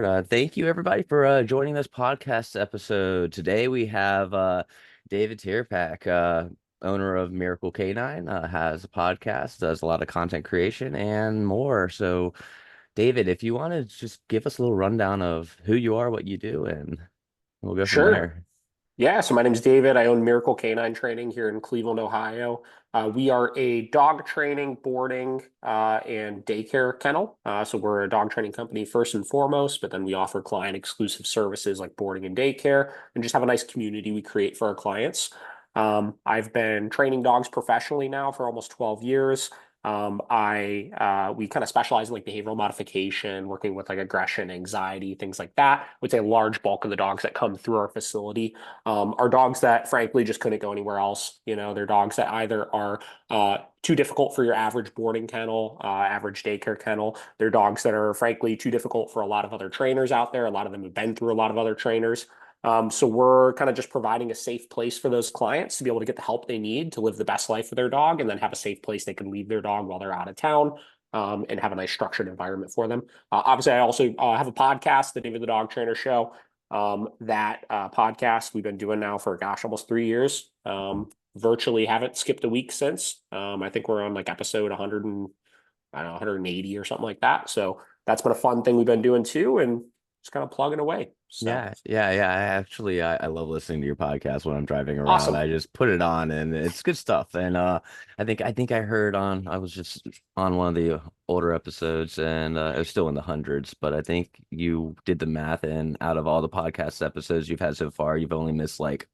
Thank you, everybody, for joining this podcast episode. Today we have David Tirpak, owner of Miracle Canine, has a podcast, does a lot of content creation, and more. So, David, if you want to just give us a little rundown of who you are, what you do, and we'll go from Sure. there. Yeah, so my name's David. I own Miracle Canine Training here in Cleveland, Ohio. We are a dog training, boarding, and daycare kennel. So we're a dog training company first and foremost, but then we offer client exclusive services like boarding and daycare, and just have a nice community we create for our clients. I've been training dogs professionally now for almost 12 years. We kind of specialize in like behavioral modification, working with like aggression, anxiety, things like that. I would say a large bulk of the dogs that come through our facility are dogs that frankly just couldn't go anywhere else. They're dogs that either are too difficult for your average boarding kennel, average daycare kennel. They're dogs that are frankly too difficult for a lot of other trainers out there. A lot of them have been through a lot of other trainers. So we're kind of just providing a safe place for those clients to be able to get the help they need to live the best life for their dog, and then have a safe place they can leave their dog while they're out of town. And have a nice structured environment for them. Obviously, I also have a podcast, the David the Dog Trainer Show. That podcast we've been doing now for gosh, almost 3 years. Virtually haven't skipped a week since. I think we're on like episode 100 and I don't know 180 or something like that. So that's been a fun thing we've been doing too, and just kind of plugging away. So Yeah. I love listening to your podcast when I'm driving around. awesome. I just put it on and it's good stuff. And I think I heard on I was just on one of the older episodes and it was still in the hundreds, but I think you did the math and out of all the podcast episodes you've had so far, you've only missed like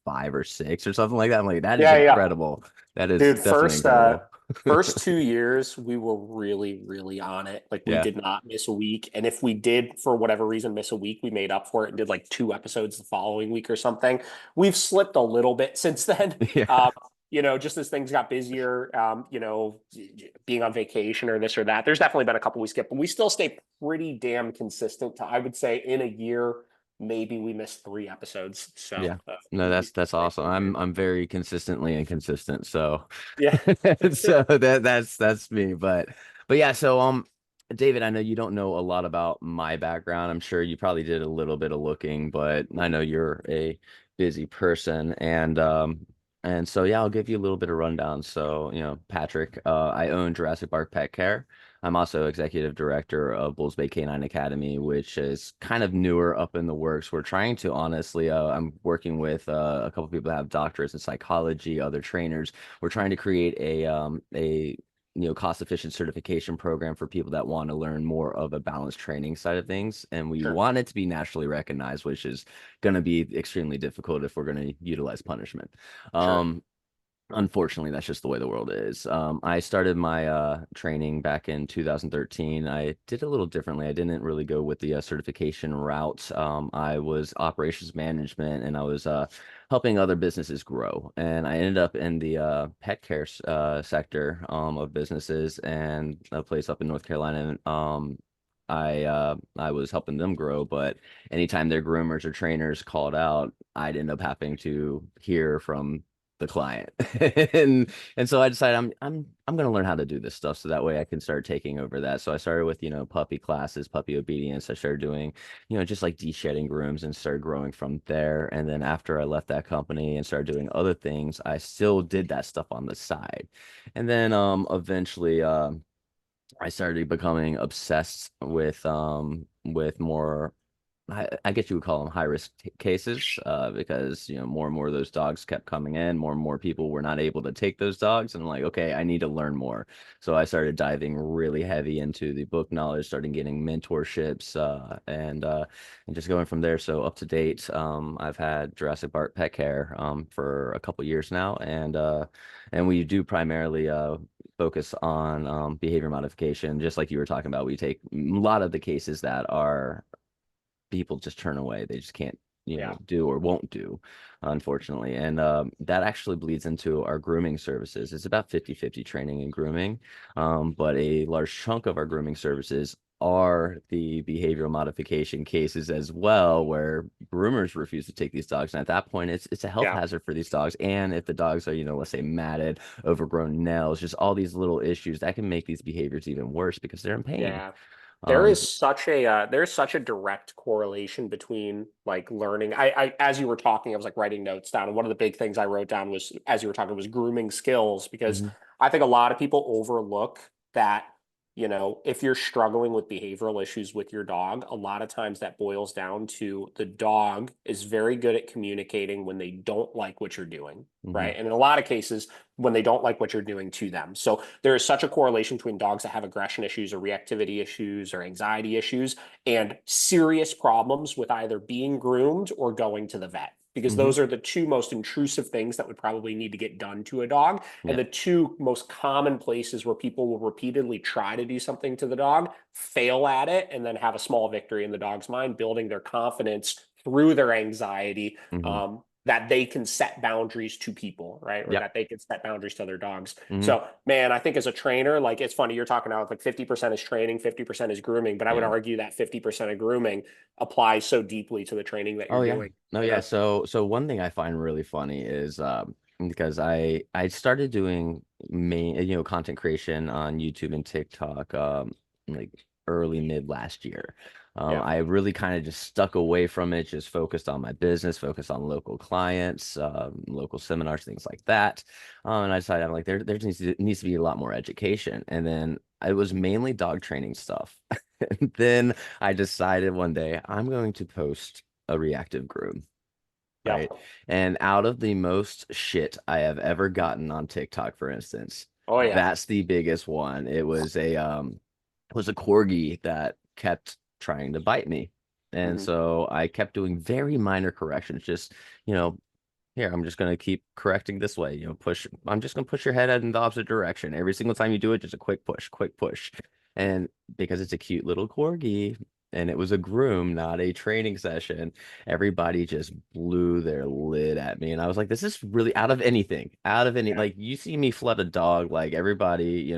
five or six or something like that. I'm like, that is Yeah, yeah. incredible. That is Dude, definitely incredible. first 2 years we were really, really on it. Like we Yeah. did not miss a week. And if we did, for whatever reason, miss a week, we made up for it and did like two episodes the following week or something. We've slipped a little bit since then. Yeah. Just as things got busier, being on vacation or this or that. There's definitely been a couple we skipped, but we still stay pretty damn consistent to, I would say, in a year, maybe we missed three episodes. So Yeah. No, that's awesome. I'm very consistently inconsistent. So yeah. so that's me. But yeah, so David, I know you don't know a lot about my background. I'm sure you probably did a little bit of looking, but I know you're a busy person and so yeah, I'll give you a little bit of rundown. So, Patrick, I own Jurassic Park Pet Care. I'm also executive director of Bulls Bay Canine Academy, which is kind of newer up in the works. We're trying to honestly, I'm working with a couple people that have doctorates in psychology, other trainers. We're trying to create a cost-efficient certification program for people that want to learn more of a balanced training side of things. And we Sure. want it to be nationally recognized, which is going to be extremely difficult if we're going to utilize punishment. Sure. Um, Unfortunately, that's just the way the world is. I started my training back in 2013. I did a little differently. I didn't really go with the certification route. I was operations management and I was helping other businesses grow. And I ended up in the pet care sector of businesses and a place up in North Carolina. I was helping them grow, but anytime their groomers or trainers called out, I'd end up having to hear from the client. And so I decided I'm gonna learn how to do this stuff so that way I can start taking over that. So I started with, puppy classes, puppy obedience. I started doing, just like de-shedding grooms and started growing from there. And then after I left that company and started doing other things, I still did that stuff on the side. And then eventually I started becoming obsessed with more I guess you would call them high risk cases because more and more of those dogs kept coming in, more and more people were not able to take those dogs, and I'm like, okay, I need to learn more. So I started diving really heavy into the book knowledge, started getting mentorships, and just going from there. So up to date, I've had Jurassic Park Pet Care for a couple years now, and we do primarily focus on behavior modification, just like you were talking about. We take a lot of the cases that are people just turn away. They just can't, Yeah. do or won't do, unfortunately. And that actually bleeds into our grooming services. It's about 50-50 training and grooming. But a large chunk of our grooming services are the behavioral modification cases as well, where groomers refuse to take these dogs. And at that point, it's a health Yeah. hazard for these dogs. And if the dogs are, let's say matted, overgrown nails, just all these little issues that can make these behaviors even worse because they're in pain. Yeah. There's such a direct correlation between like learning. I as you were talking, I was like writing notes down, and one of the big things I wrote down was as you were talking was grooming skills, because Mhm. I think a lot of people overlook that, if you're struggling with behavioral issues with your dog, a lot of times that boils down to the dog is very good at communicating when they don't like what you're doing, Mhm. right? And in a lot of cases, when they don't like what you're doing to them. So there is such a correlation between dogs that have aggression issues or reactivity issues or anxiety issues and serious problems with either being groomed or going to the vet, because Mhm. those are the two most intrusive things that would probably need to get done to a dog, and Yeah. the two most common places where people will repeatedly try to do something to the dog, fail at it, and then have a small victory in the dog's mind, building their confidence through their anxiety, Mhm. that they can set boundaries to people, right? Or Yep. that they can set boundaries to their dogs. Mhm. So, man, I think as a trainer, like it's funny, you're talking about like 50% is training, 50% is grooming, but I would Yeah. argue that 50% of grooming applies so deeply to the training that Oh you're yeah. doing. No, You yeah. know? So one thing I find really funny is because I started doing content creation on YouTube and TikTok like early mid last year. Yeah. I really kind of just stuck away from it, just focused on my business, focused on local clients, local seminars, things like that. And I decided I'm like there needs to be a lot more education. And then it was mainly dog training stuff. And then I decided one day I'm going to post a reactive groom, Yeah. right? And out of the most shit I have ever gotten on TikTok, for instance, Oh, yeah. that's the biggest one. It was a corgi that kept trying to bite me. And Hmm. so I kept doing very minor corrections, just, you know, here, I'm just gonna keep correcting this way. I'm just gonna push your head in the opposite direction. Every single time you do it, just a quick push, quick push. And because it's a cute little corgi and it was a groom, not a training session, everybody just blew their lid at me. And I was like, this is really out of anything, out of any, Yeah. like you see me flood a dog, like everybody,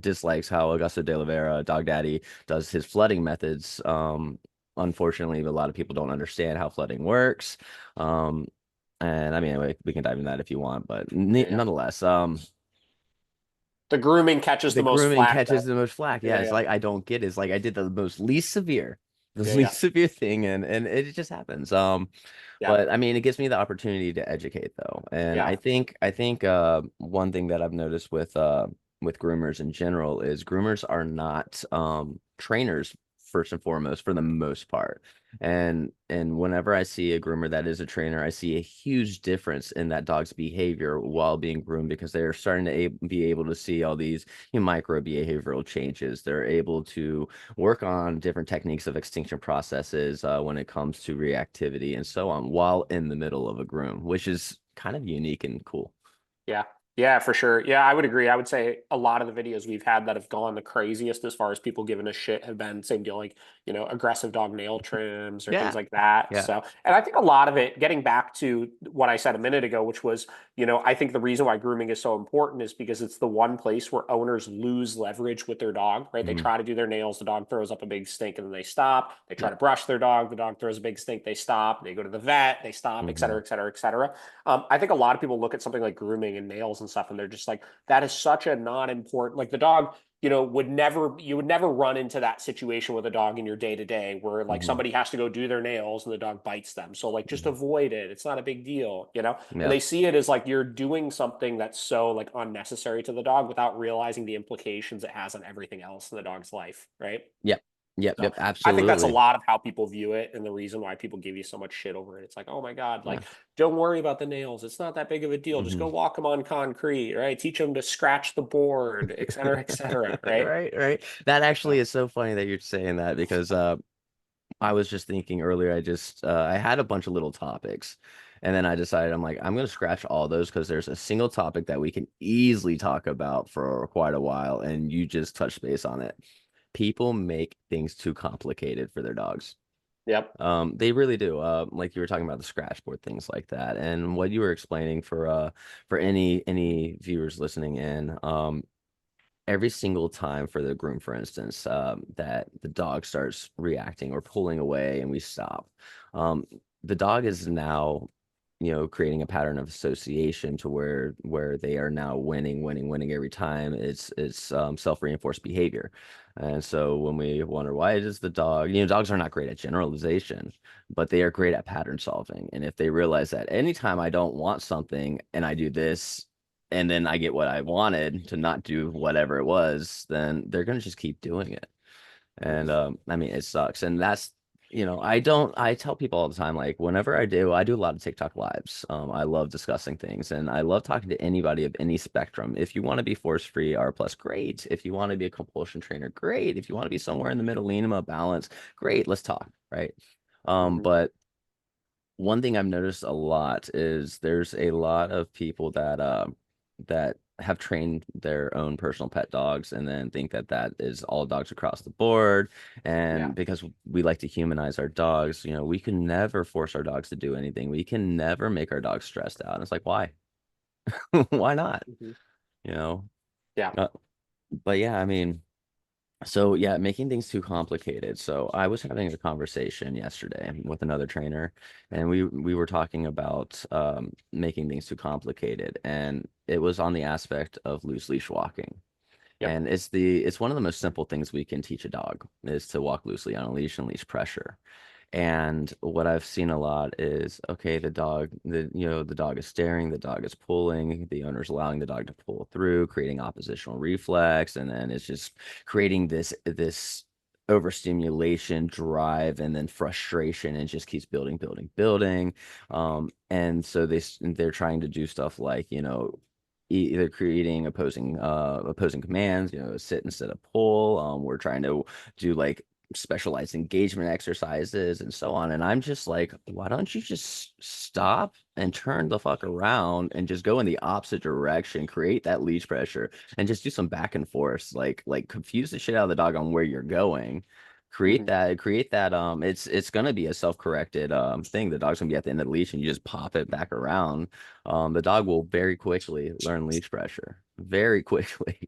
dislikes how Augusto de Oliveira, Dog Daddy, does his flooding methods. Unfortunately, a lot of people don't understand how flooding works. Um, and I mean, we can dive into that if you want, but Yeah. Yeah. nonetheless, The grooming catches the the most grooming flack catches that. the most flack. Yeah, Yeah. it's Yeah. like I don't get it. It's like I did the most least severe, the Yeah. Yeah. least severe thing, and it just happens. Yeah. But I mean, it gives me the opportunity to educate though, and Yeah. I think one thing that I've noticed with groomers in general is groomers are not trainers first and foremost for the most part. And whenever I see a groomer that is a trainer, I see a huge difference in that dog's behavior while being groomed because they're starting to be able to see all these micro behavioral changes. They're able to work on different techniques of extinction processes when it comes to reactivity and so on while in the middle of a groom, which is kind of unique and cool. Yeah. Yeah, for sure. Yeah, I would agree. I would say a lot of the videos we've had that have gone the craziest as far as people giving us shit have been same deal, like, aggressive dog nail trims or things Yeah. like that. Yeah. So, and I think a lot of it, getting back to what I said a minute ago, which was, I think the reason why grooming is so important is because it's the one place where owners lose leverage with their dog, right? They Hmm. try to do their nails, the dog throws up a big stink and then they stop. They try Yeah. to brush their dog, the dog throws a big stink, they stop. They go to the vet, they stop, et Hmm. cetera, et cetera, et cetera. I think a lot of people look at something like grooming and nails and stuff, and they're just like, that is such a non-important, like the dog, you would never run into that situation with a dog in your day to day where like Hmm. somebody has to go do their nails and the dog bites them. So like just avoid it. It's not a big deal. And Yeah. they see it as like you're doing something that's so like unnecessary to the dog without realizing the implications it has on everything else in the dog's life, right? Yep. Yep. So Yep. I think that's a Absolutely. lot of how people view it and the reason why people give you so much shit over it. It's like, oh my God, Yeah. like, don't worry about the nails. It's not that big of a deal. Just Hmm. go walk them on concrete, right? Teach them to scratch the board, et cetera, right? Right. Right. That So, actually is so funny that you're saying that because I was just thinking earlier, I had a bunch of little topics. And then I decided I'm gonna scratch all those because there's a single topic that we can easily talk about for quite a while, and you just touch base on it. People make things too complicated for their dogs. yep. They really do. Like you were talking about the scratch board, things like that. And what you were explaining for any viewers listening in, every single time for the groom, for instance, that the dog starts reacting or pulling away and we stop, um, the dog is now creating a pattern of association to where they are now winning every time. It's self-reinforced behavior. And so when we wonder why does the dog, dogs are not great at generalization, but they are great at pattern solving. And if they realize that anytime I don't want something and I do this, and then I get what I wanted to not do whatever it was, then they're going to just keep doing it. And I mean, it sucks. And that's, I tell people all the time, like whenever I do a lot of TikTok lives. I love discussing things and I love talking to anybody of any spectrum. If you want to be force free, R plus, great. If you want to be a compulsion trainer, great. If you want to be somewhere in the middle, lean balance, great. Let's talk. Right. Mhm. But one thing I've noticed a lot is there's a lot of people that have trained their own personal pet dogs and then think that that is all dogs across the board. Yeah. And because we like to humanize our dogs, we can never force our dogs to do anything. We can never make our dogs stressed out. And it's like, why? Why not? Mhm. You know? Yeah. Uh, but yeah, I mean, so yeah, making things too complicated. So I was having a conversation yesterday with another trainer, and we were talking about making things too complicated, and it was on the aspect of loose leash walking. Yep. And it's one of the most simple things we can teach a dog is to walk loosely on a leash and leash pressure. And what I've seen a lot is, okay, the dog is staring, the dog is pulling, the owner's allowing the dog to pull through, creating oppositional reflex, and then it's just creating this overstimulation, drive, and then frustration, and just keeps building. And so they're trying to do stuff like, either creating opposing commands, sit instead of pull. We're trying to do like specialized engagement exercises and so on. And I'm just like, why don't you just stop and turn the fuck around and just go in the opposite direction, create that leash pressure, and just do some back and forth, like confuse the shit out of the dog on where you're going. Mhm. Create that. It's gonna be a self-corrected thing. The dog's gonna be at the end of the leash and you just pop it back around. The dog will very quickly learn leash pressure, very quickly.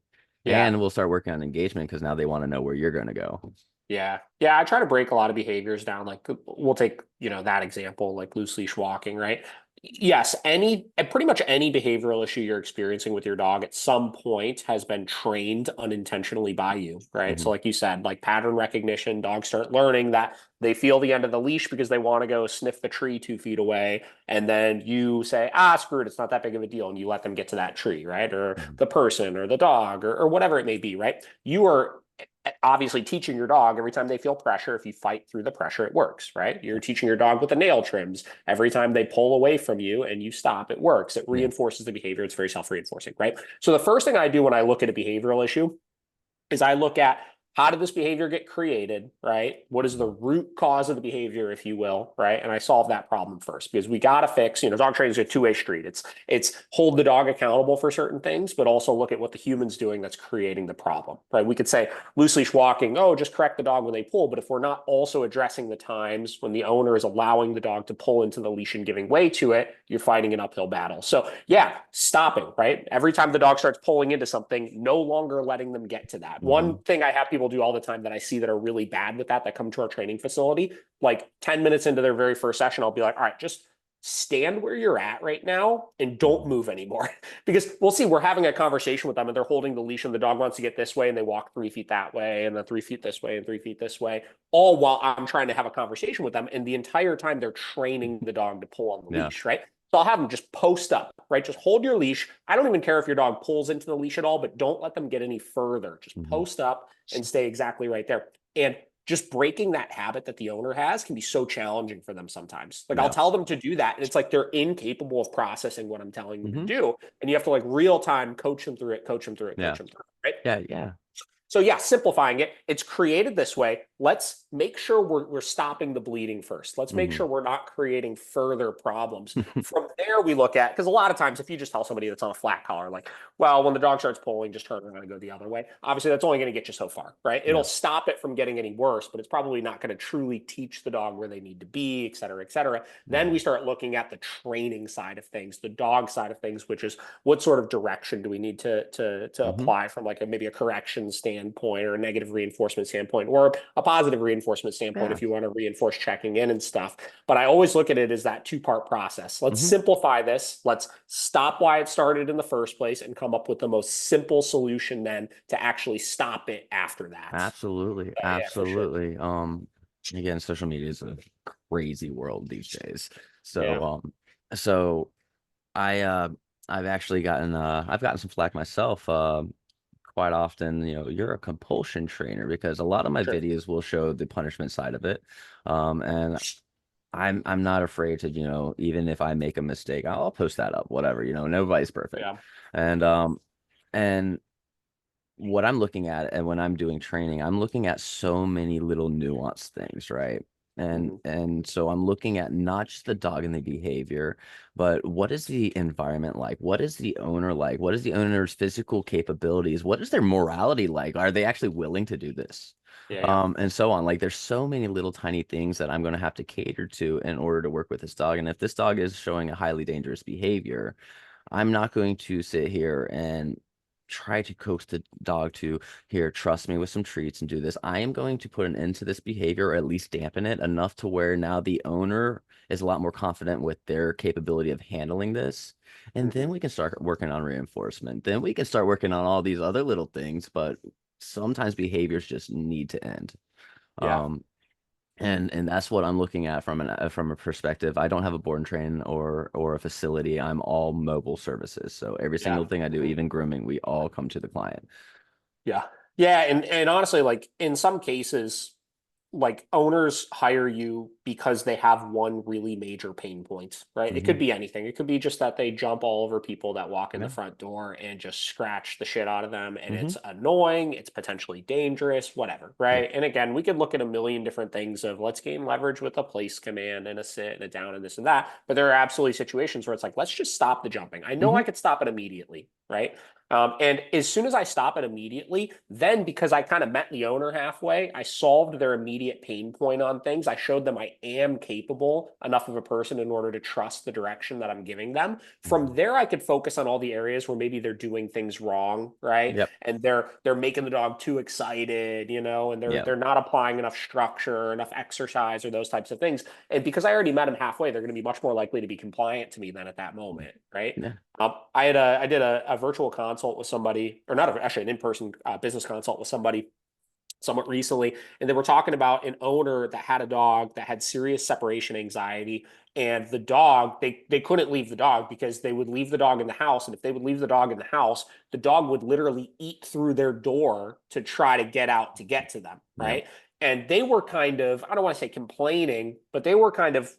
Yeah. And we'll start working on engagement because now they want to know where you're going to go. Yeah. Yeah. I try to break a lot of behaviors down. Like we'll take, that example, like loose leash walking, right? Yes, pretty much any behavioral issue you're experiencing with your dog at some point has been trained unintentionally by you, right? Hmm. So, like you said, like pattern recognition, dogs start learning that they feel the end of the leash because they want to go sniff the tree 2 feet away. And then you say, screw it, it's not that big of a deal. And you let them get to that tree, right? Or Hmm. the person or the dog or whatever it may be, right? You are obviously teaching your dog every time they feel pressure. If you fight through the pressure, it works, right? You're teaching your dog with the nail trims. Every time they pull away from you and you stop, it works. It Yeah. reinforces the behavior. It's very self-reinforcing, right? So the first thing I do when I look at a behavioral issue is I look at how did this behavior get created, right? What is the Mhm. root cause of the behavior, if you will, right? And I solve that problem first because we got to fix, dog training is a two-way street. It's hold the dog accountable for certain things, but also look at what the human's doing that's creating the problem, right? We could say loose leash walking, oh, just correct the dog when they pull. But if we're not also addressing the times when the owner is allowing the dog to pull into the leash and giving way to it, you're fighting an uphill battle. So yeah, stopping, right? Every time the dog starts pulling into something, no longer letting them get to that. One Hmm. thing I have people do all the time that I see that are really bad with that come to our training facility, like 10 minutes into their very first session, I'll be like, all right, just stand where you're at right now and don't Hmm. move anymore. Because we'll see, we're having a conversation with them and they're holding the leash and the dog wants to get this way and they walk 3 feet that way and then 3 feet this way and 3 feet this way, all while I'm trying to have a conversation with them. And the entire time they're training the dog to pull on the Yeah. leash, right? So I'll have them just post up, right? Just hold your leash. I don't even care if your dog pulls into the leash at all, but don't let them get any further. Just Hmm. post up and stay exactly right there. And just breaking that habit that the owner has can be so challenging for them sometimes. Like I'll Yeah. tell them to do that, and it's like they're incapable of processing what I'm telling them to Hmm. do. And you have to like real time coach them through it, coach them through it, Yeah. coach them through it, right? Yeah. Yeah. So yeah, simplifying it, it's created this way. Let's make sure we're stopping the bleeding first. Let's make Hmm. sure we're not creating further problems. From there, we look at, because a lot of times if you just tell somebody that's on a flat collar, like, well, when the dog starts pulling, just turn around and go the other way. Obviously, that's only going to get you so far, right? It'll Yeah. stop it from getting any worse, but it's probably not going to truly teach the dog where they need to be, et cetera, et cetera. Then we Hmm. start looking at the training side of things, the dog side of things, which is what sort of direction do we need to Hmm. apply from like maybe a correction standpoint standpoint or a negative reinforcement standpoint or a positive reinforcement standpoint Yeah. if you want to reinforce checking in and stuff. But I always look at it as that two-part process. Let's Hmm. simplify this. Let's stop why it started in the first place and come up with the most simple solution then to actually stop it after that. Absolutely. Yeah, for sure. Absolutely. Again, social media is a crazy world these days. Yeah, So I I've gotten some flack myself quite often. You're a compulsion trainer because a lot of my sure. videos will show the punishment side of it. And I'm not afraid to, even if I make a mistake, I'll post that up, whatever, nobody's perfect. Yeah. And what I'm looking at and when I'm doing training, I'm looking at so many little nuanced things, right? And Hmm. and so I'm looking at not just the dog and the behavior, but what is the environment like? What is the owner like? What is the owner's physical capabilities? What is their morality like? Are they actually willing to do this? Yeah, yeah. And so on. Like there's so many little tiny things that I'm going to have to cater to in order to work with this dog. And if this dog is showing a highly dangerous behavior, I'm not going to sit here and try to coax the dog to here, trust me with some treats and do this. I am going to put an end to this behavior or at least dampen it enough to where now the owner is a lot more confident with their capability of handling this. And then Hmm. we can start working on reinforcement. Then we can start working on all these other little things, but sometimes behaviors just need to end. Yeah. Um, and that's what I'm looking at from a perspective. I don't have a board and train or a facility. I'm all mobile services. So every Yeah. single thing I do, Mhm. even grooming, we all come to the client. Yeah. Yeah. And honestly, like in some cases, like owners hire you because they have one really major pain point, right? It Hmm. could be anything. It could be just that they jump all over people that walk in the Yeah. front door and just scratch the shit out of them. And Hmm. it's annoying, it's potentially dangerous, whatever, Yeah. right? And again, we could look at a million different things of let's gain leverage with a place command and a sit and a down and this and that. But there are absolutely situations where it's like, let's just stop the jumping. I know I Hmm. could stop it immediately, right? And as soon as I stop it immediately, then because I kind of met the owner halfway, I solved their immediate pain point on things. I showed them I am capable enough of a person in order to trust the direction that I'm giving them. From Hmm. there, I could focus on all the areas where maybe they're doing things wrong, right? Yep. And they're making the dog too excited, and they're Yep. they're not applying enough structure, enough exercise, or those types of things. And because I already met them halfway, they're going to be much more likely to be compliant to me than at that moment, right? Yeah. I did a virtual consult with somebody, or not actually an in-person business consult with somebody somewhat recently, and they were talking about an owner that had a dog that had serious separation anxiety, and the dog they couldn't leave the dog because they would leave the dog in the house, and if they would leave the dog in the house, the dog would literally eat through their door to try to get out to get to them, Yep. right? And they were kind of, I don't want to say complaining, but they were kind of,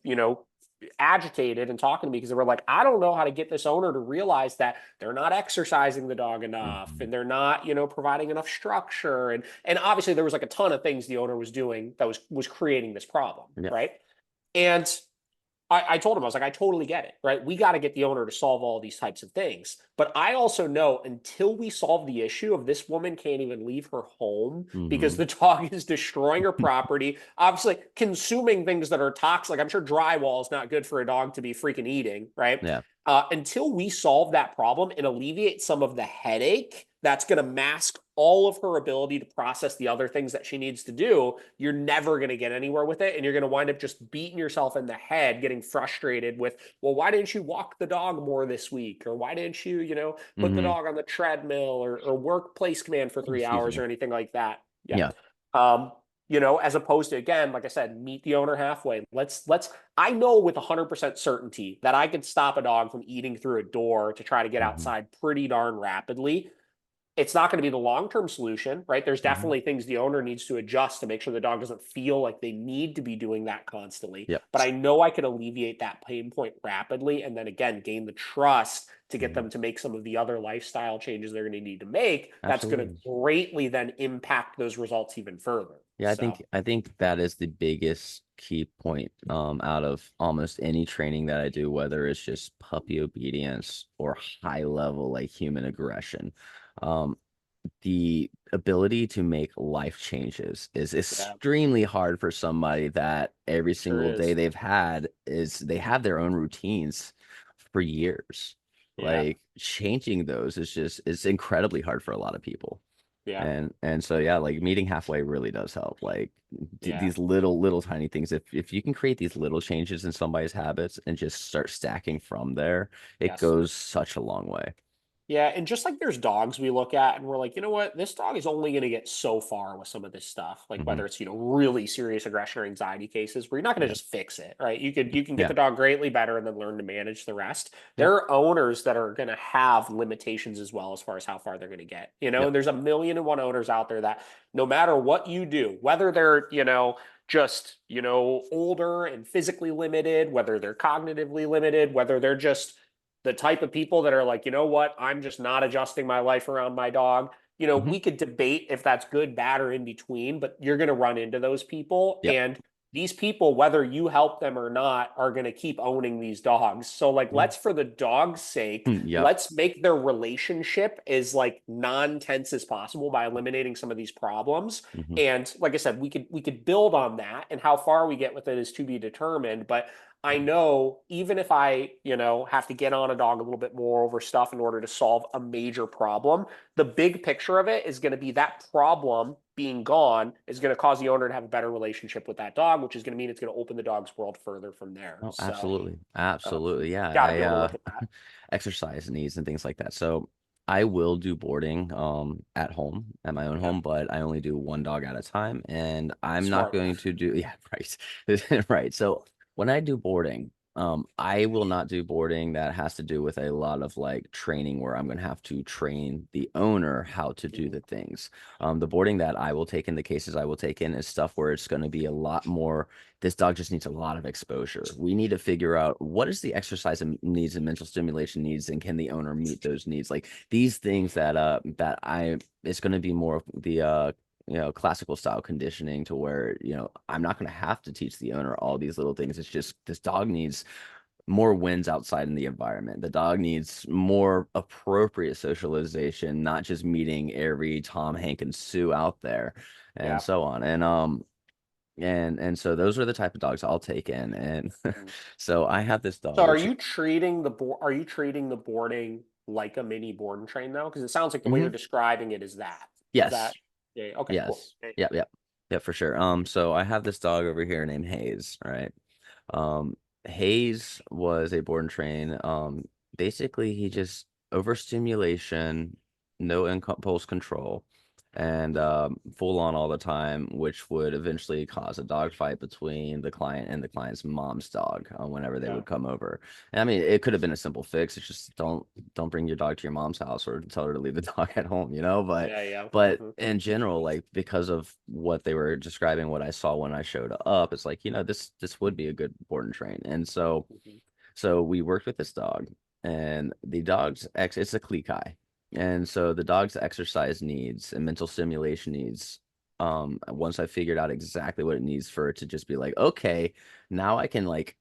agitated and talking to me because they were like, I don't know how to get this owner to realize that they're not exercising the dog enough Hmm. and they're not, providing enough structure. And obviously there was like a ton of things the owner was doing that was creating this problem, Yep. right? And I told him, I was like, I totally get it, right? We got to get the owner to solve all these types of things. But I also know until we solve the issue of this woman can't even leave her home because Hmm. the dog is destroying her property, obviously consuming things that are toxic. Like I'm sure drywall is not good for a dog to be freaking eating, right? Yeah. Until we solve that problem and alleviate some of the headache that's going to mask all of her ability to process the other things that she needs to do, you're never going to get anywhere with it. And you're going to wind up just beating yourself in the head, getting frustrated with, well, why didn't you walk the dog more this week? Or why didn't you, put the Hmm. dog on the treadmill or work place command for three Excuse hours me. or anything like that? Yeah. Yeah. Um, as opposed to, again, like I said, meet the owner halfway. I know with 100% certainty that I could stop a dog from eating through a door to try to get Hmm. outside pretty darn rapidly. It's not going to be the long-term solution, right? There's Hmm. definitely things the owner needs to adjust to make sure the dog doesn't feel like they need to be doing that constantly. Yep. But I know I could alleviate that pain point rapidly and then again gain the trust to get Hmm. them to make some of the other lifestyle changes they're going to need to make. That's going to Absolutely. greatly then impact those results even further. Yeah, I So, think I think that is the biggest key point out of almost any training that I do, whether it's just puppy obedience or high level like human aggression. Um, the ability to make life changes is yeah, extremely hard for somebody that every sure single day is. they've had is they have their own routines for years. Yeah. Like changing those is just it's incredibly hard for a lot of people. Yeah. And so yeah, like meeting halfway really does help. Like Yeah. these little tiny things. If you can create these little changes in somebody's habits and just start stacking from there, it Yes. goes such a long way. Yeah, and just like there's dogs we look at and we're like, you know what, this dog is only going to get so far with some of this stuff. Like Hmm. whether it's, really serious aggression or anxiety cases where you're not going to Yeah. just fix it, right? You can get Yeah. the dog greatly better and then learn to manage the rest. Yep. There are owners that are going to have limitations as well as far as how far they're going to get. Yep. And there's a million and one owners out there that no matter what you do, whether they're, just, older and physically limited, whether they're cognitively limited, whether they're just the type of people that are like, you know what, I'm just not adjusting my life around my dog. Hmm. We could debate if that's good, bad, or in between, but you're going to run into those people. Yep. And these people, whether you help them or not, are going to keep owning these dogs. So, like, Yeah. let's, for the dog's sake, Yep. let's make their relationship as like non-tense as possible by eliminating some of these problems. Hmm. And like I said, we could build on that, and how far we get with it is to be determined. But I know even if I, have to get on a dog a little bit more over stuff in order to solve a major problem, the big picture of it is going to be that problem being gone is going to cause the owner to have a better relationship with that dog, which is going to mean it's going to open the dog's world further from there. Oh, So, absolutely. uh, Absolutely. Yeah. got to be able to look at that. Exercise needs and things like that. So I will do boarding at home, at my own Yeah, home, but I only do one dog at a time. And I'm not smart going move. to do, yeah, right. Right. So when I do boarding, I will not do boarding that has to do with a lot of like training where I'm going to have to train the owner how to do Mhm. the things. The boarding that I will take in, the cases I will take in is stuff where it's going to be a lot more. This dog just needs a lot of exposure. We need to figure out what is the exercise needs and mental stimulation needs, and can the owner meet those needs? Like these things that I it's going to be more of the classical style conditioning to where I'm not going to have to teach the owner all these little things. It's just this dog needs more wins outside in the environment. The dog needs more appropriate socialization, not just meeting every Tom, Hank, and Sue out there, and Yeah. so on. And so those are the type of dogs I'll take in. And Mhm. so I have this So dog, are which you treating the board? Are you treating the boarding like a mini board and train though? Because it sounds like the way you're Mhm. describing it is that. Is that? Yes, Yeah. Okay. Cool. yes, Yeah. yep, yep, yep, for sure. So I have this dog over here named Hayes, right? Um, Hayes was a board and train. Basically, he just overstimulation, no impulse control, and full on all the time, which would eventually cause a dog fight between the client and the client's mom's dog whenever they Yeah. would come over. And I mean, it could have been a simple fix. It's just don't bring your dog to your mom's house or tell her to leave the dog at home, But Yeah. Yeah. but Hmm. in general, like because of what they were describing, what I saw when I showed up, it's like, this would be a good board and train. And Hmm. so we worked with this dog, and the dog's it's a Klekai. And so the dog's exercise needs and mental stimulation needs, once I figured out exactly what it needs for it to just be like, okay, now I can like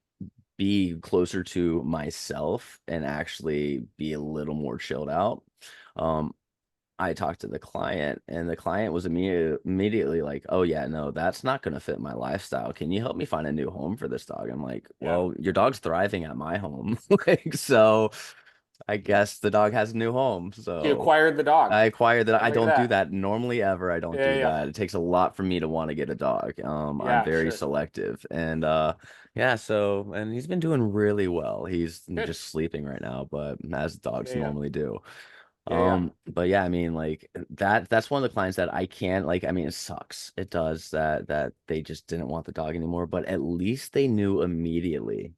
be closer to myself and actually be a little more chilled out. Um, I talked to the client, and the client was immediately like, "Oh yeah, no, that's not going to fit my lifestyle. Can you help me find a new home for this dog?" I'm like, Yeah. "Well, your dog's thriving at my home." Like, so I guess the dog has a new home. You So acquired the dog. I acquired that. Yeah. I Look at don't do that. that normally ever. I don't Yeah. do Yeah. that. It takes a lot for me to want to get a dog. I'm Yeah. very Sure. selective, and yeah, so and he's been doing really well. He's Good. just sleeping right now, but as dogs Yeah. Yeah. normally do. Yeah. Yeah. But yeah, I mean, like that's one of the clients that I can't like. I mean, it sucks. It does that they just didn't want the dog anymore, but at least they knew immediately.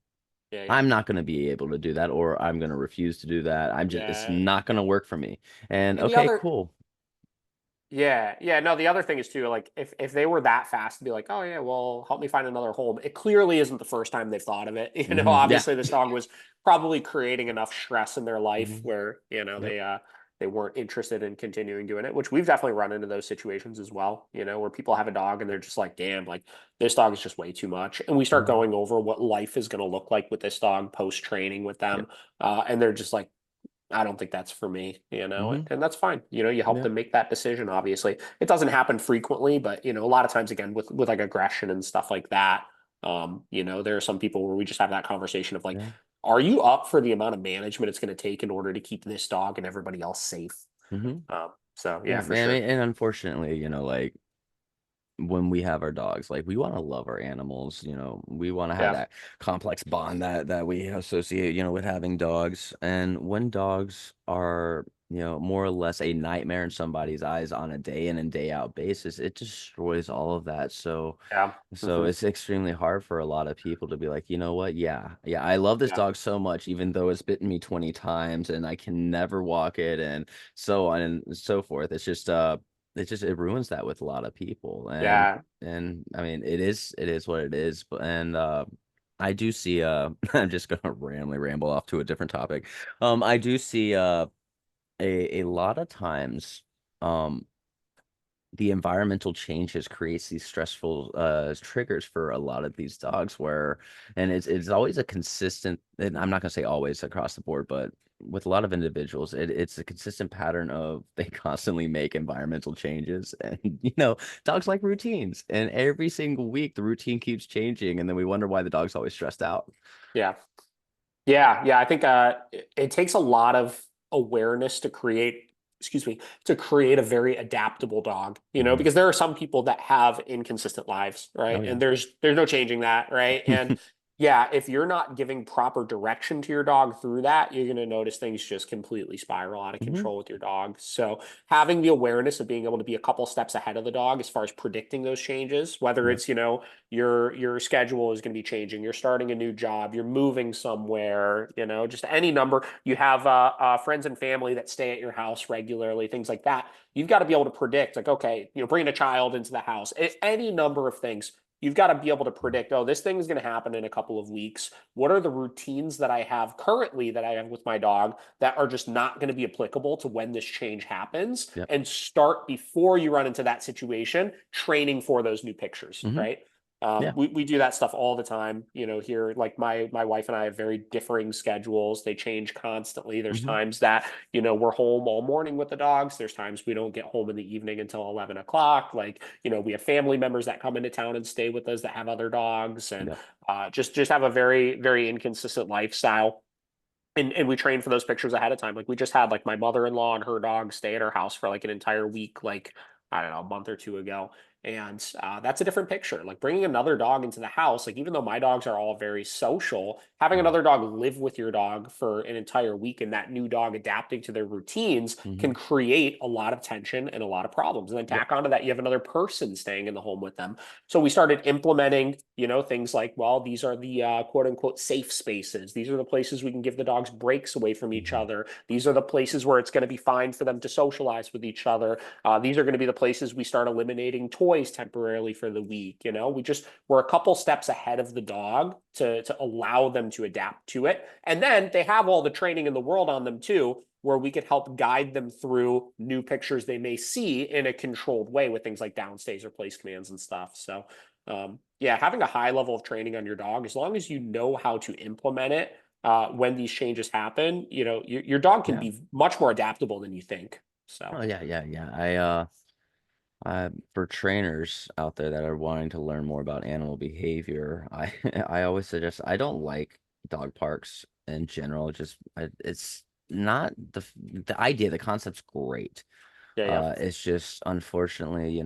Yeah. Yeah. I'm not going to be able to do that, or I'm going to refuse to do that. It's Yeah. not going to work for me. And And the okay, other, cool. yeah, yeah. No, the other thing is too, like if they were that fast to be like, oh yeah, well, help me find another home. It clearly isn't the first time they've thought of it. Yeah. Obviously this dog was probably creating enough stress in their life Hmm. where, Yep. they weren't interested in continuing doing it, which we've definitely run into those situations as well, where people have a dog and they're just like, damn, like this dog is just way too much. And we start Hmm. going over what life is going to look like with this dog post training with them. Yep. And they're just like, I don't think that's for me, Hmm. and that's fine. You help Yep. them make that decision. Obviously, it doesn't happen frequently, but a lot of times, again, with like aggression and stuff like that, there are some people where we just have that conversation of like, Yeah. are you up for the amount of management it's going to take in order to keep this dog and everybody else safe? Hmm. So yeah, Yeah, for man. I sure. mean, and unfortunately, like when we have our dogs, like we want to love our animals, we want to have Yeah. that complex bond that we associate, with having dogs. And when dogs are, more or less a nightmare in somebody's eyes on a day in and day out basis, it destroys all of that. So Yeah. so Hmm. it's extremely hard for a lot of people to be like, you know what? Yeah, yeah, I love this Yeah. dog so much, even though it's bitten me 20 times and I can never walk it and so on and so forth. It ruins that with a lot of people. Yeah. And I mean, it is what it is. But I do see I'm just gonna ramble off to a different topic. I do see a lot of times um the environmental changes creates these stressful triggers for a lot of these dogs where and it's always a consistent, and I'm not going to say always across the board, but with a lot of individuals it's a consistent pattern of they constantly make environmental changes. And dogs like routines, and every single week the routine keeps changing, and then we wonder why the dog's always stressed out. Yeah. Yeah, yeah, I think it takes a lot of awareness to create, excuse me, to create a very adaptable dog, Hmm. because there are some people that have inconsistent lives, Oh right? yeah. And there's no changing that, right? And yeah, if you're not giving proper direction to your dog through that, you're going to notice things just completely spiral out of Hmm. control with your dog. So having the awareness of being able to be a couple steps ahead of the dog as far as predicting those changes, whether Yep. it's, your schedule is going to be changing, you're starting a new job, you're moving somewhere, just any number. You have friends and family that stay at your house regularly, things like that. You've got to be able to predict, like, okay, bringing a child into the house, any number of things. You've got to be able to predict, oh, this thing is going to happen in a couple of weeks. What are the routines that I have currently that I have with my dog that are just not going to be applicable to when this change happens? Yep. And start before you run into that situation, training for those new pictures, Hmm. right? Yeah. We do that stuff all the time, here. Like my wife and I have very differing schedules. They change constantly. There's Hmm. times that, we're home all morning with the dogs. There's times we don't get home in the evening until 11 o'clock. Like, we have family members that come into town and stay with us that have other dogs, and Yep. just have a very, very inconsistent lifestyle. And we train for those pictures ahead of time. Like we just had like my mother-in-law and her dog stay at our house for like an entire week, like I don't know, a month or two ago. And that's a different picture. Like bringing another dog into the house, like even though my dogs are all very social, having another dog live with your dog for an entire week and that new dog adapting to their routines Hmm. can create a lot of tension and a lot of problems. And then Yep. tack onto that, you have another person staying in the home with them. So we started implementing, things like, well, these are the quote unquote safe spaces. These are the places we can give the dogs breaks away from each Hmm. other. These are the places where it's going to be fine for them to socialize with each other. These are going to be the places we start eliminating toys temporarily for the week. We're a couple steps ahead of the dog to allow them to adapt to it. And then they have all the training in the world on them too, where we could help guide them through new pictures they may see in a controlled way with things like downstays or place commands and stuff. So yeah, having a high level of training on your dog, as long as you know how to implement it when these changes happen, your dog can Yeah. be much more adaptable than you think. So Oh yeah, yeah, yeah. For trainers out there that are wanting to learn more about animal behavior, I I always suggest I don't like dog parks in general. It's not the idea, the concept's great. yeah, yeah, It's just unfortunately,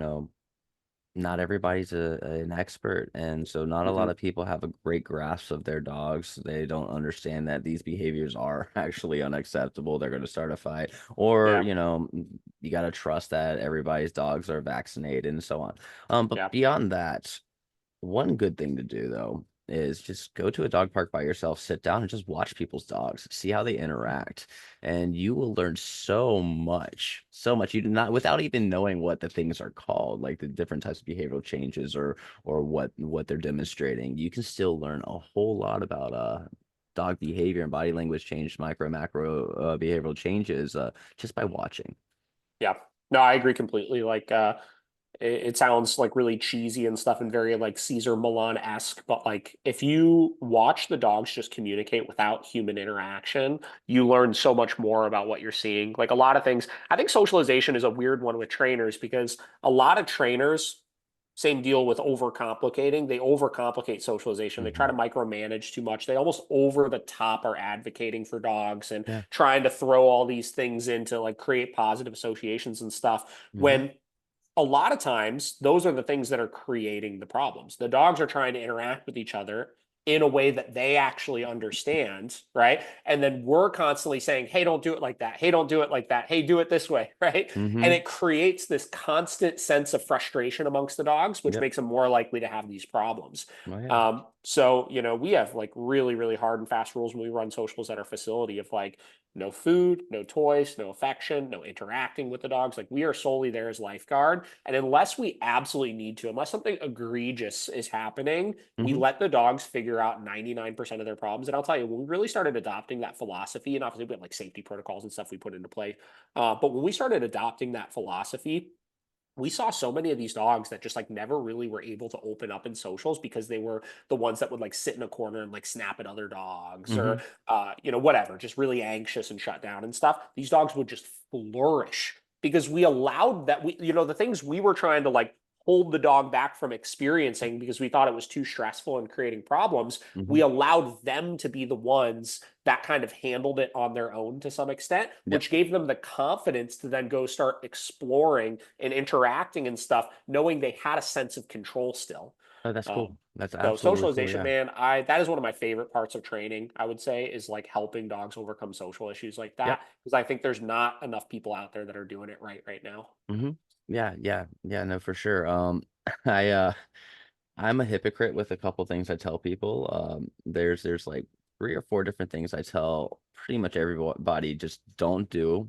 not everybody's an expert, and so not a lot hmm, of people have a great grasp of their dogs. They don't understand that these behaviors are actually unacceptable. They're going to start a fight, or yeah, you got to trust that everybody's dogs are vaccinated and so on. But yeah, beyond that, one good thing to do though is just go to a dog park by yourself, sit down and just watch people's dogs, see how they interact, and you will learn so much, so much. You do not without even knowing what the things are called, like the different types of behavioral changes or what they're demonstrating. You can still learn a whole lot about dog behavior and body language change, micro macro behavioral changes just by watching. yeah. No, I agree completely. Like, it sounds like really cheesy and stuff and very like Caesar Milan-esque, but like if you watch the dogs just communicate without human interaction, you learn so much more about what you're seeing. Like a lot of things, I think socialization is a weird one with trainers because a lot of trainers Same deal with overcomplicating. They overcomplicate socialization. They try to Hmm. micromanage too much. They almost over the top are advocating for dogs and Yeah. trying to throw all these things into like create positive associations and stuff. Hmm. When a lot of times those are the things that are creating the problems. The dogs are trying to interact with each other in a way that they actually understand, right? And then we're constantly saying, hey, don't do it like that. Hey, don't do it like that. Hey, do it this way, right? And Hmm. it creates this constant sense of frustration amongst the dogs, which Yep. makes them more likely to have these problems. Oh yeah. So, we have like really, really hard and fast rules when we run socials at our facility of like, no food, no toys, no affection, no interacting with the dogs. Like we are solely there as lifeguard. And unless we absolutely need to, unless something egregious is happening, we Hmm. let the dogs figure out 99% of their problems. And I'll tell you, when we really started adopting that philosophy, and obviously we have like safety protocols and stuff we put into play. But when we started adopting that philosophy, we saw so many of these dogs that just like never really were able to open up in socials because they were the ones that would like sit in a corner and like snap at other dogs or Hmm. whatever, just really anxious and shut down and stuff. These dogs would just flourish because we allowed that. The things we were trying to like hold the dog back from experiencing because we thought it was too stressful and creating problems, we Hmm. allowed them to be the ones that kind of handled it on their own to some extent, Yep. which gave them the confidence to then go start exploring and interacting and stuff, knowing they had a sense of control still. Oh, that's Um, cool. That's so absolutely cool. socialization, Yeah. man, I that is one of my favorite parts of training, I would say, is like helping dogs overcome social issues like Yep. that. Because I think there's not enough people out there that are doing it right now. Hmm. Yeah. Yeah. Yeah. No, for sure. I I'm a hypocrite with a couple things I tell people. There's like 3 or 4 different things I tell pretty much everybody just don't do,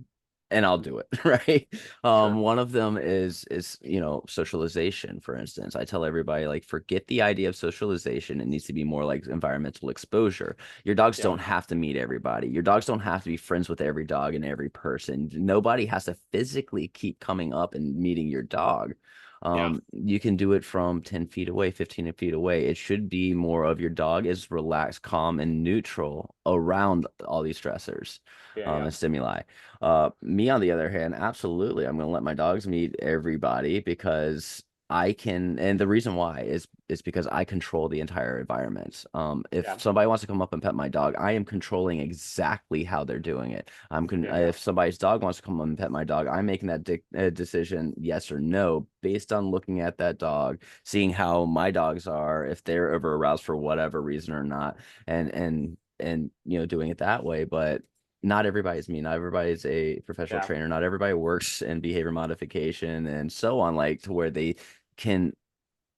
and I'll do it, right? Sure. One of them is socialization, for instance. I tell everybody like forget the idea of socialization. It needs to be more like environmental exposure. Your dogs Yeah. don't have to meet everybody. Your dogs don't have to be friends with every dog and every person. Nobody has to physically keep coming up and meeting your dog. Yeah. You can do it from 10 feet away, 15 feet away. It should be more of your dog is relaxed, calm, and neutral around all these stressors, Yeah. Yeah. and stimuli. Me, on the other hand, absolutely, I'm going to let my dogs meet everybody because I can, and the reason why is because I control the entire environment. If Yeah. somebody wants to come up and pet my dog, I am controlling exactly how they're doing it. Yeah. Yeah. If somebody's dog wants to come up and pet my dog, I'm making that decision, yes or no, based on looking at that dog, seeing how my dogs are, if they're over aroused for whatever reason or not, and doing it that way. But not everybody's me. Not everybody's a professional Yeah. trainer. Not everybody works in behavior modification and so on, like to where they can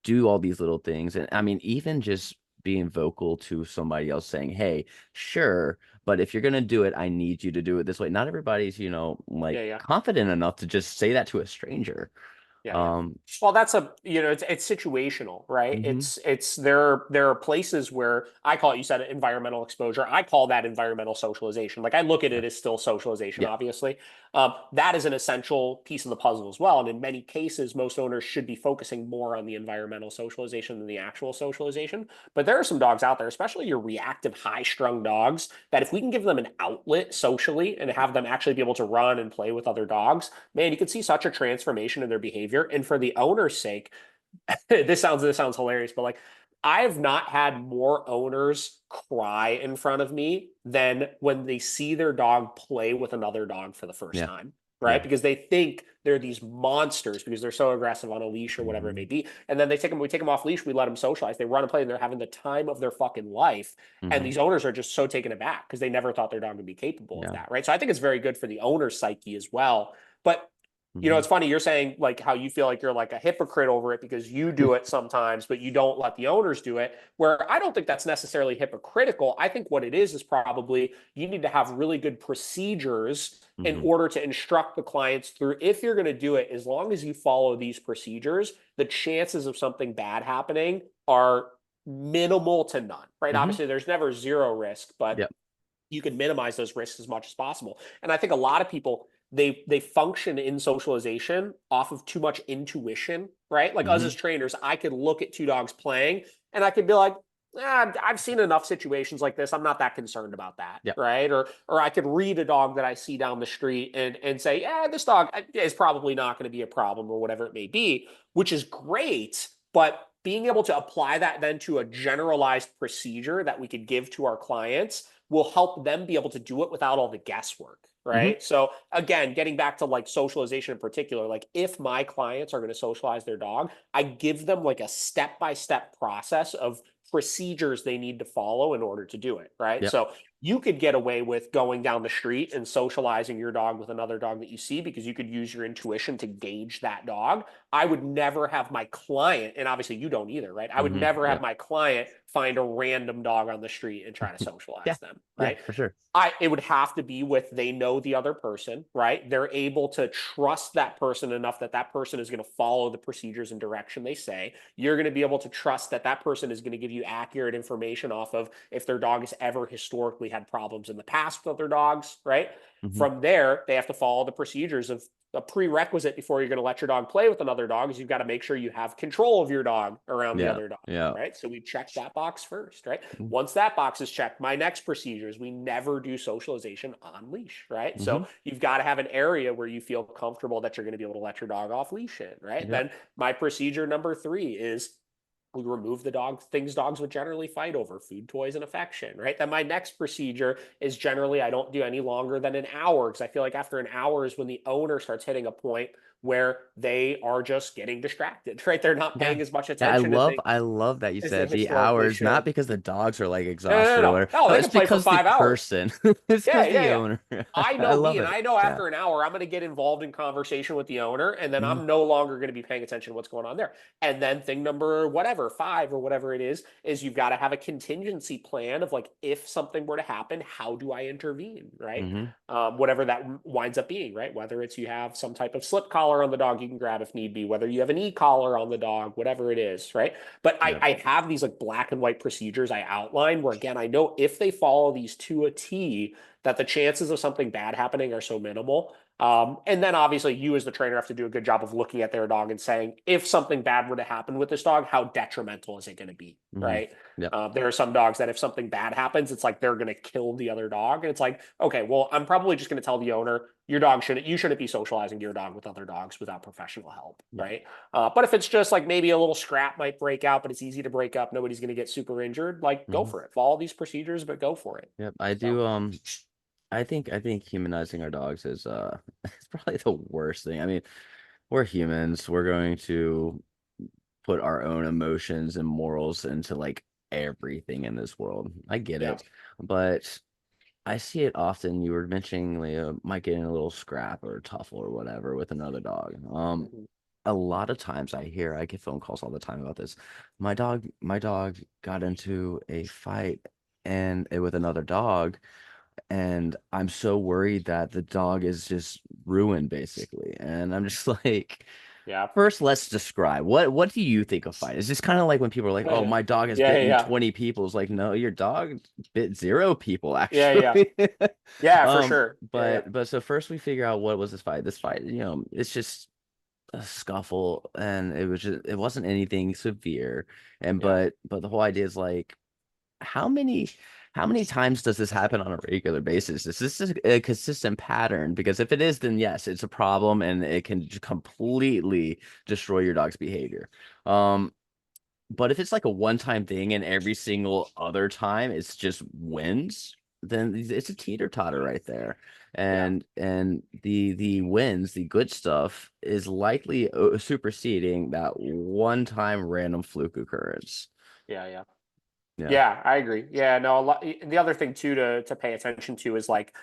do all these little things. And I mean, even just being vocal to somebody else saying, hey, sure, but if you're going to do it, I need you to do it this way. Not everybody's, like Yeah. Yeah. confident enough to just say that to a stranger. Yeah, yeah. Um, Well, that's it's situational, right? mhm. It's there are places where I call it, you said it, environmental exposure. I call that environmental socialization. Like I look at Yeah. it as still socialization, Yeah. obviously. That is an essential piece of the puzzle as well. And in many cases, most owners should be focusing more on the environmental socialization than the actual socialization. But there are some dogs out there, especially your reactive, high-strung dogs, that if we can give them an outlet socially and have them actually be able to run and play with other dogs, man, you can see such a transformation in their behavior. And for the owner's sake, this sounds hilarious, but like I've not had more owners cry in front of me than when they see their dog play with another dog for the first Yeah. time, right? Yeah. Because they think they're these monsters because they're so aggressive on a leash or whatever it may Hmm. be. And then we take them off leash, we let them socialize, they run and play, and they're having the time of their fucking life. And Hmm. these owners are just so taken aback because they never thought their dog would be capable of Yeah. that, right? So I think it's very good for the owner's psyche as well. But Hmm. it's funny you're saying like how you feel like you're like a hypocrite over it because you do it sometimes, but you don't let the owners do it. Where I don't think that's necessarily hypocritical. I think what it is probably you need to have really good procedures in Hmm. order to instruct the clients through. If you're going to do it, as long as you follow these procedures, the chances of something bad happening are minimal to none, right? Hmm. Obviously, there's never zero risk, but Yep. you can minimize those risks as much as possible. And I think a lot of people they function in socialization off of too much intuition, right? Like us as Hmm. trainers, I could look at two dogs playing and I could be like, I've seen enough situations like this. I'm not that concerned about that, Yep. right? Or I could read a dog that I see down the street and say, yeah, this dog is probably not going to be a problem or whatever it may be, which is great. But being able to apply that then to a generalized procedure that we could give to our clients will help them be able to do it without all the guesswork, Hmm. right? So again, getting back to like socialization in particular, like if my clients are going to socialize their dog, I give them like a step-by-step process of procedures they need to follow in order to do it, right? Yep. So you could get away with going down the street and socializing your dog with another dog that you see because you could use your intuition to gauge that dog. I would never have my client, and obviously you don't either, right? I would Hmm. never have Yep. my client find a random dog on the street and try to Yeah. socialize them, Yeah, right? for sure. It would have to be with they know the other person, right? They're able to trust that person enough that that person is going to follow the procedures and direction they say. You're going to be able to trust that that person is going to give you accurate information off of if their dog has ever historically had problems in the past with other dogs, right? Hmm. From there, they have to follow the procedures of a prerequisite before you're going to let your dog play with another dog is you've got to make sure you have control of your dog around the Yeah. other dog, Yeah. right? So we check that box first, right? Mm-hmm. Once that box is checked, my next procedure is we never do socialization on leash, right? Mm-hmm. So you've got to have an area where you feel comfortable that you're going to be able to let your dog off leash in, right? Yep. Then my procedure number 3 is we remove the things dogs would generally fight over, food, toys, and affection, right? Then my next procedure is generally I don't do any longer than an hour because I feel like after an hour is when the owner starts hitting a point where they are just getting distracted, right? They're not Yeah. paying as much Yeah, attention I love that you as they said the historically hours, not should. because the dogs are like No, no, no, exhausted or no. whatever. No, No, they it's can play for because the 5 hours. person. It's Yeah, because yeah, the yeah. owner. I I know me, love and it. I know Yeah. after an hour, I'm going to get involved in conversation with the owner, and then Hmm. I'm no longer going to be paying attention to what's going on there. And then thing number whatever, 5 or whatever it is you've got to have a contingency plan of like, if something were to happen, how do I intervene, right? Hmm. Whatever that winds up being, right? Whether it's you have some type of slip collar on the dog you can grab if need be, whether you have an e-collar on the dog, whatever it is, right? But Yep. I have these like black and white procedures I outline where, again, I know if they follow these to a T, that the chances of something bad happening are so minimal. And then obviously you as the trainer have to do a good job of looking at their dog and saying, if something bad were to happen with this dog, how detrimental is it going to be? Hmm. Right. Yep. There are some dogs that if something bad happens, it's like they're going to kill the other dog. And it's like, okay, well, I'm probably just going to tell the owner, you shouldn't be socializing your dog with other dogs without professional help. Yep. Right. But if it's just like maybe a little scrap might break out, but it's easy to break up, nobody's going to get super injured, like go Hmm. for it. Follow these procedures, but go for it. Yep. I So, do. I think humanizing our dogs is it's probably the worst thing. I mean, we're humans. We're going to put our own emotions and morals into like everything in this world. I get yeah. it, but I see it often. You were mentioning might get in a little scrap or tuffle or whatever with another dog. Mhm. A lot of times I get phone calls all the time about this. My dog got into a fight with another dog, and I'm so worried that the dog is just ruined basically. And I'm just like, Yeah. first, let's describe what do you think of fight? Is this kind of like when people are like, "Oh, Yeah. my dog has Yeah. bitten Yeah. 20 people." It's like, no, your dog bit 0 people Yeah. Yeah. actually. Yeah, for sure. Yeah. Yeah. But so first we figure out what was this fight. This fight, it's just a scuffle, and it wasn't anything severe. And Yeah. but the whole idea is like, how many how many times does this happen on a regular basis? Is this a consistent pattern? Because if it is, then yes, it's a problem and it can completely destroy your dog's behavior. Um, but if it's like a one-time thing and every single other time it's just wins, then it's a teeter-totter right there. Yeah. And the wins, the good stuff, is likely superseding that one-time random fluke occurrence. Yeah. Yeah. Yeah. Yeah, I agree. Yeah, no, the other thing too to pay attention to is like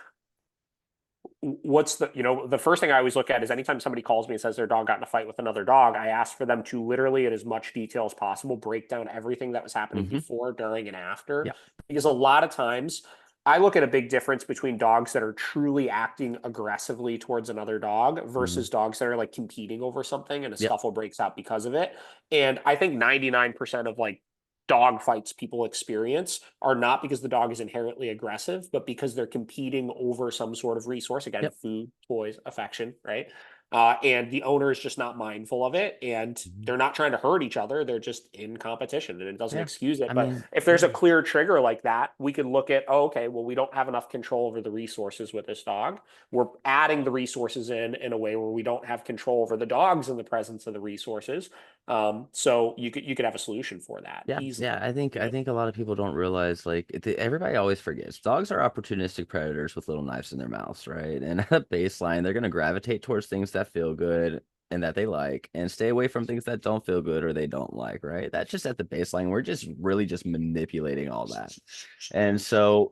what's the first thing I always look at is anytime somebody calls me and says their dog got in a fight with another dog, I ask for them to literally in as much detail as possible break down everything that was happening Hmm. before, during, and after. Yeah. Because a lot of times I look at a big difference between dogs that are truly acting aggressively towards another dog Hmm. versus dogs that are like competing over something and a Yep. scuffle breaks out because of it. And I think 99% of like dog fights people experience are not because the dog is inherently aggressive, but because they're competing over some sort of resource. Again, Yep. food, toys, affection, right? And the owner is just not mindful of it, and Mhm. they're not trying to hurt each other. They're just in competition, and it doesn't Yeah. excuse it. I But mean, if there's yeah. a clear trigger like that, we can look at, oh, okay, well, we don't have enough control over the resources with this dog. We're adding the resources in a way where we don't have control over the dogs in the presence of the resources. So you could have a solution for that Yeah, yeah. easily. I think a lot of people don't realize like everybody always forgets dogs are opportunistic predators with little knives in their mouths, right? And at a baseline, they're gonna gravitate towards things that feel good and that they like, and stay away from things that don't feel good or they don't like, right? That's just at the baseline. We're just really just manipulating all that. And so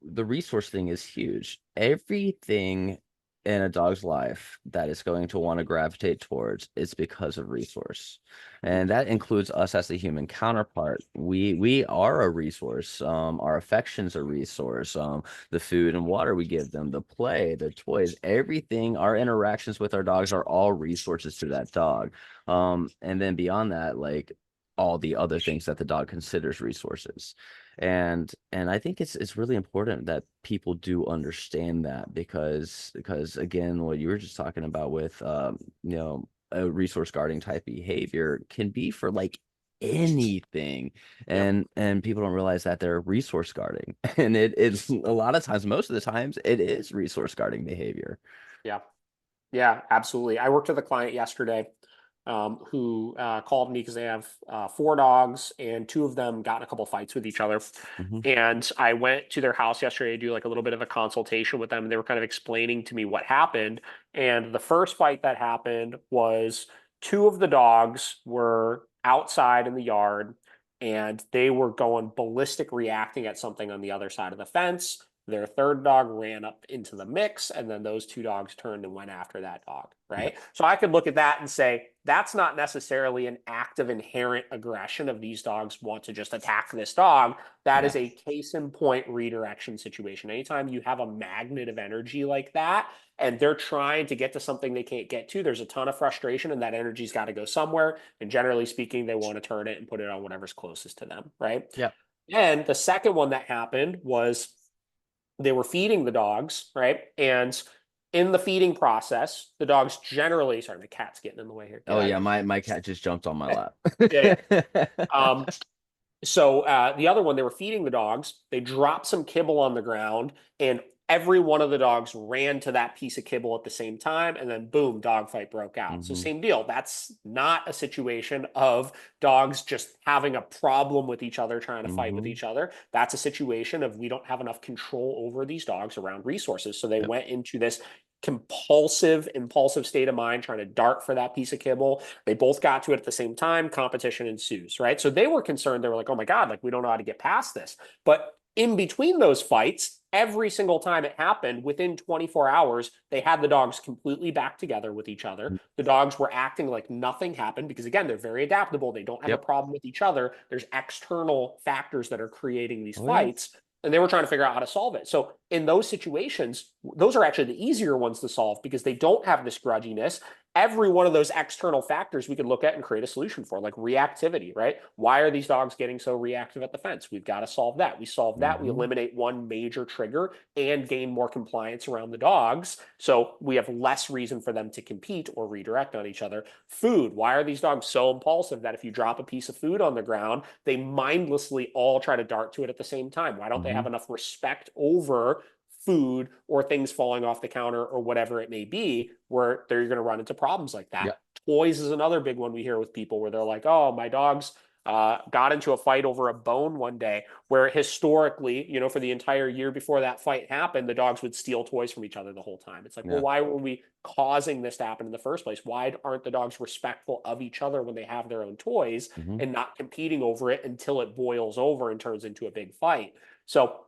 the resource thing is huge. Everything in a dog's life that is going to want to gravitate towards is because of resource, and that includes us as the human counterpart. We are a resource. Our affections are a resource. The food and water we give them, the play, the toys, everything, our interactions with our dogs are all resources to that dog. And then beyond that, like all the other things that the dog considers resources. And I think it's really important that people do understand that, because again, what you were just talking about with a resource guarding type behavior can be for like anything, Yep. and people don't realize that they're resource guarding and it's a lot of times, most of the times, it is resource guarding behavior. Yeah. Yeah, absolutely. I worked with a client yesterday who called me because they have four dogs and two of them got in a couple fights with each other. Hmm. And I went to their house yesterday to do like a little bit of a consultation with them. And they were kind of explaining to me what happened. And the first fight that happened was two of the dogs were outside in the yard and they were going ballistic, reacting at something on the other side of the fence. Their third dog ran up into the mix, and then those two dogs turned and went after that dog, Yeah. right? So I could look at that and say, that's not necessarily an act of inherent aggression of these dogs want to just attack this dog. That Yeah. is a case in point redirection situation. Anytime you have a magnet of energy like that, and they're trying to get to something they can't get to, there's a ton of frustration, and that energy's got to go somewhere. And generally speaking, they want to turn it and put it on whatever's closest to them, right? Yeah. And the second one that happened was they were feeding the dogs, right? And in the feeding process, the dogs generally, sorry, my cat's getting in the way here. Get Oh out of yeah, here. my cat just jumped on my lap. Yeah, yeah. Um, so the other one, they were feeding the dogs. They dropped some kibble on the ground, and every one of the dogs ran to that piece of kibble at the same time, and then boom, dog fight broke out. So Hmm. same deal. That's not a situation of dogs just having a problem with each other, trying to fight with Hmm. each other. That's a situation of we don't have enough control over these dogs around resources. So they Yep. went into this impulsive state of mind, trying to dart for that piece of kibble. They both got to it at the same time. Competition ensues, right? So they were concerned. They were like, oh my God, like we don't know how to get past this. But in between those fights, every single time it happened, within 24 hours, they had the dogs completely back together with each other. The dogs were acting like nothing happened because, again, they're very adaptable. They don't have a Yep. problem with each other. There's external factors that are creating these Oh yeah. fights. And they were trying to figure out how to solve it. So, in those situations, those are actually the easier ones to solve because they don't have this grudginess. Every one of those external factors we could look at and create a solution for, like reactivity, right? Why are these dogs getting so reactive at the fence? We've got to solve that. We solve that, we Hmm. eliminate one major trigger and gain more compliance around the dogs. So we have less reason for them to compete or redirect on each other. Food. Why are these dogs so impulsive that if you drop a piece of food on the ground, they mindlessly all try to dart to it at the same time? Why don't they Hmm. have enough respect over food or things falling off the counter or whatever it may be, where they're going to run into problems like that? Yeah. Toys is another big one we hear with people where they're like, oh, my dog's got into a fight over a bone one day, where historically, for the entire year before that fight happened, the dogs would steal toys from each other the whole time. It's like, well, Yeah. why were we causing this to happen in the first place? Why aren't the dogs respectful of each other when they have their own toys Hmm. and not competing over it until it boils over and turns into a big fight? So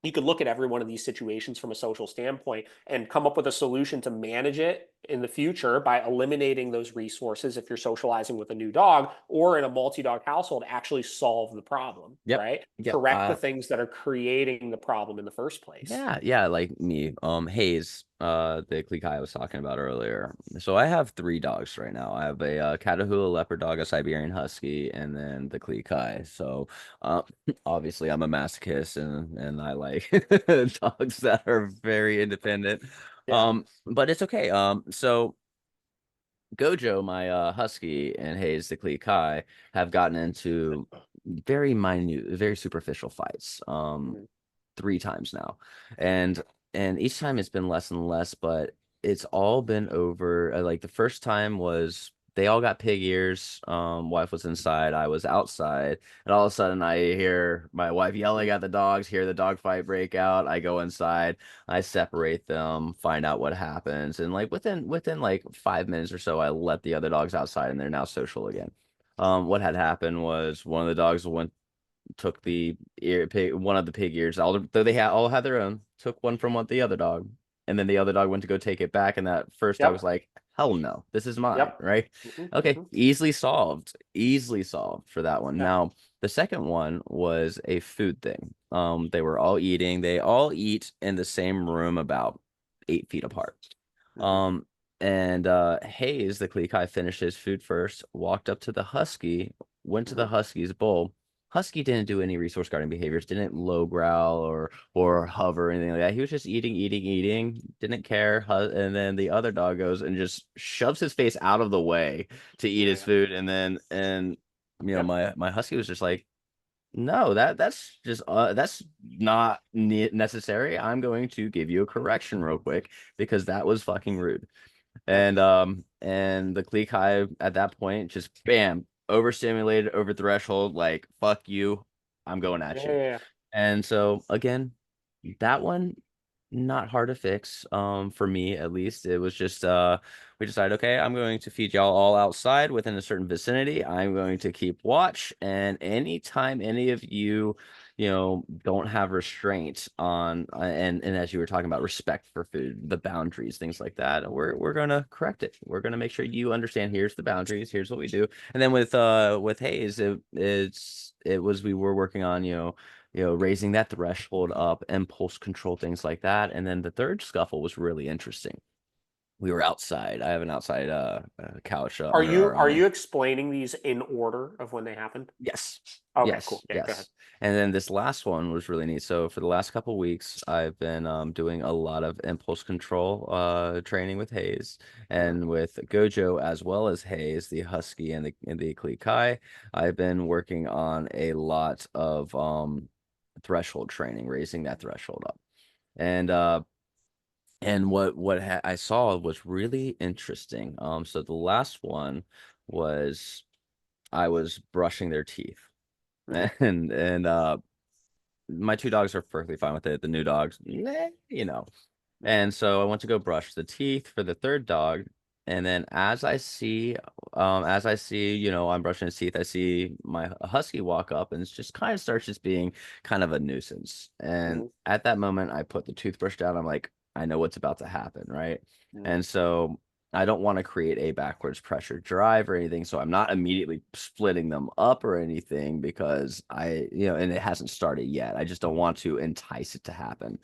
you could look at every one of these situations from a social standpoint and come up with a solution to manage it in the future by eliminating those resources if you're socializing with a new dog, or in a multi-dog household, actually solve the problem, Yep. right? Yep. Correct the things that are creating the problem in the first place. Yeah, yeah, like me. Hayes, the Clique I was talking about earlier. So I have three dogs right now. I have a Catahoula leopard dog, a Siberian Husky, and then the Clique. So, uh, obviously, I'm a masochist, and I like dogs that are very independent. Yeah. But it's okay. So Gojo, my Husky, and Hayes, the Clique, have gotten into very minute, very superficial fights. Mhm. Three times now, and and each time it's been less and less, but it's all been over. Like the first time was they all got pig ears. Wife was inside, I was outside, and all of a sudden I hear my wife yelling at the dogs, hear the dog fight break out. I go inside, I separate them, find out what happens, and like within like 5 minutes or so, I let the other dogs outside, and they're now social again. What had happened was one of the dogs went took the ear pig one of the pig ears, though they had all had their own, took one from the other dog, and then the other dog went to go take it back, and that first dog was Yep. like, hell no, this is mine, Yep. right? Hmm. Okay, Hmm. easily solved for that one. Yeah. Now the second one was a food thing. They were all eating, they all eat in the same room about 8 feet apart. Hmm. um and Hayes, the Klekai, finished his food first, walked up to the husky, went to the Hmm. husky's bowl. Husky didn't do any resource guarding behaviors, didn't low growl or hover or anything like that. He was just eating, eating, eating, didn't care. And then the other dog goes and just shoves his face out of the way to eat Yeah. his Yeah. food. And Yep. my husky was just like, no, that's not necessary. I'm going to give you a correction real quick because that was fucking rude. Yep. And the Gleek Hive at that point just bam, overstimulated, over threshold, like fuck you, I'm going Yeah. at you. Yeah. And so again, that one not hard to fix. For me at least, it was just we decided, okay, I'm going to feed y'all all outside within a certain vicinity. I'm going to keep watch, and anytime any of you, don't have restraint on and as you were talking about respect for food, the boundaries, things like that, we're gonna correct it. We're gonna make sure you understand, here's the boundaries, here's what we do. And then with Hayes, we were working on, raising that threshold up, impulse control, things like that. And then the third scuffle was really interesting. We were outside. I have an outside couch Are under you our are awning. you explaining these in order of when they happened? Yes. Okay, cool. Yes. Yeah, go ahead. Yes. And then this last one was really neat. So for the last couple of weeks, I've been doing a lot of impulse control training with Hayes Hmm. and with Gojo, as well as Hayes, the Husky and the Klee Kai. I've been working on a lot of threshold training, raising that threshold up. And I saw was really interesting. So the last one was I was brushing their teeth. Hmm. And my two dogs are perfectly fine with it. The new dogs, Hmm. And so I went to go brush the teeth for the third dog. And then as I see, I'm brushing his teeth, I see my husky walk up and it's just kind of starts just being kind of a nuisance. And Hmm. at that moment, I put the toothbrush down. I'm like, I know what's about to happen, right? Hmm. And so I don't want to create a backwards pressure drive or anything. So I'm not immediately splitting them up or anything because and it hasn't started yet. I just don't want to entice it to happen.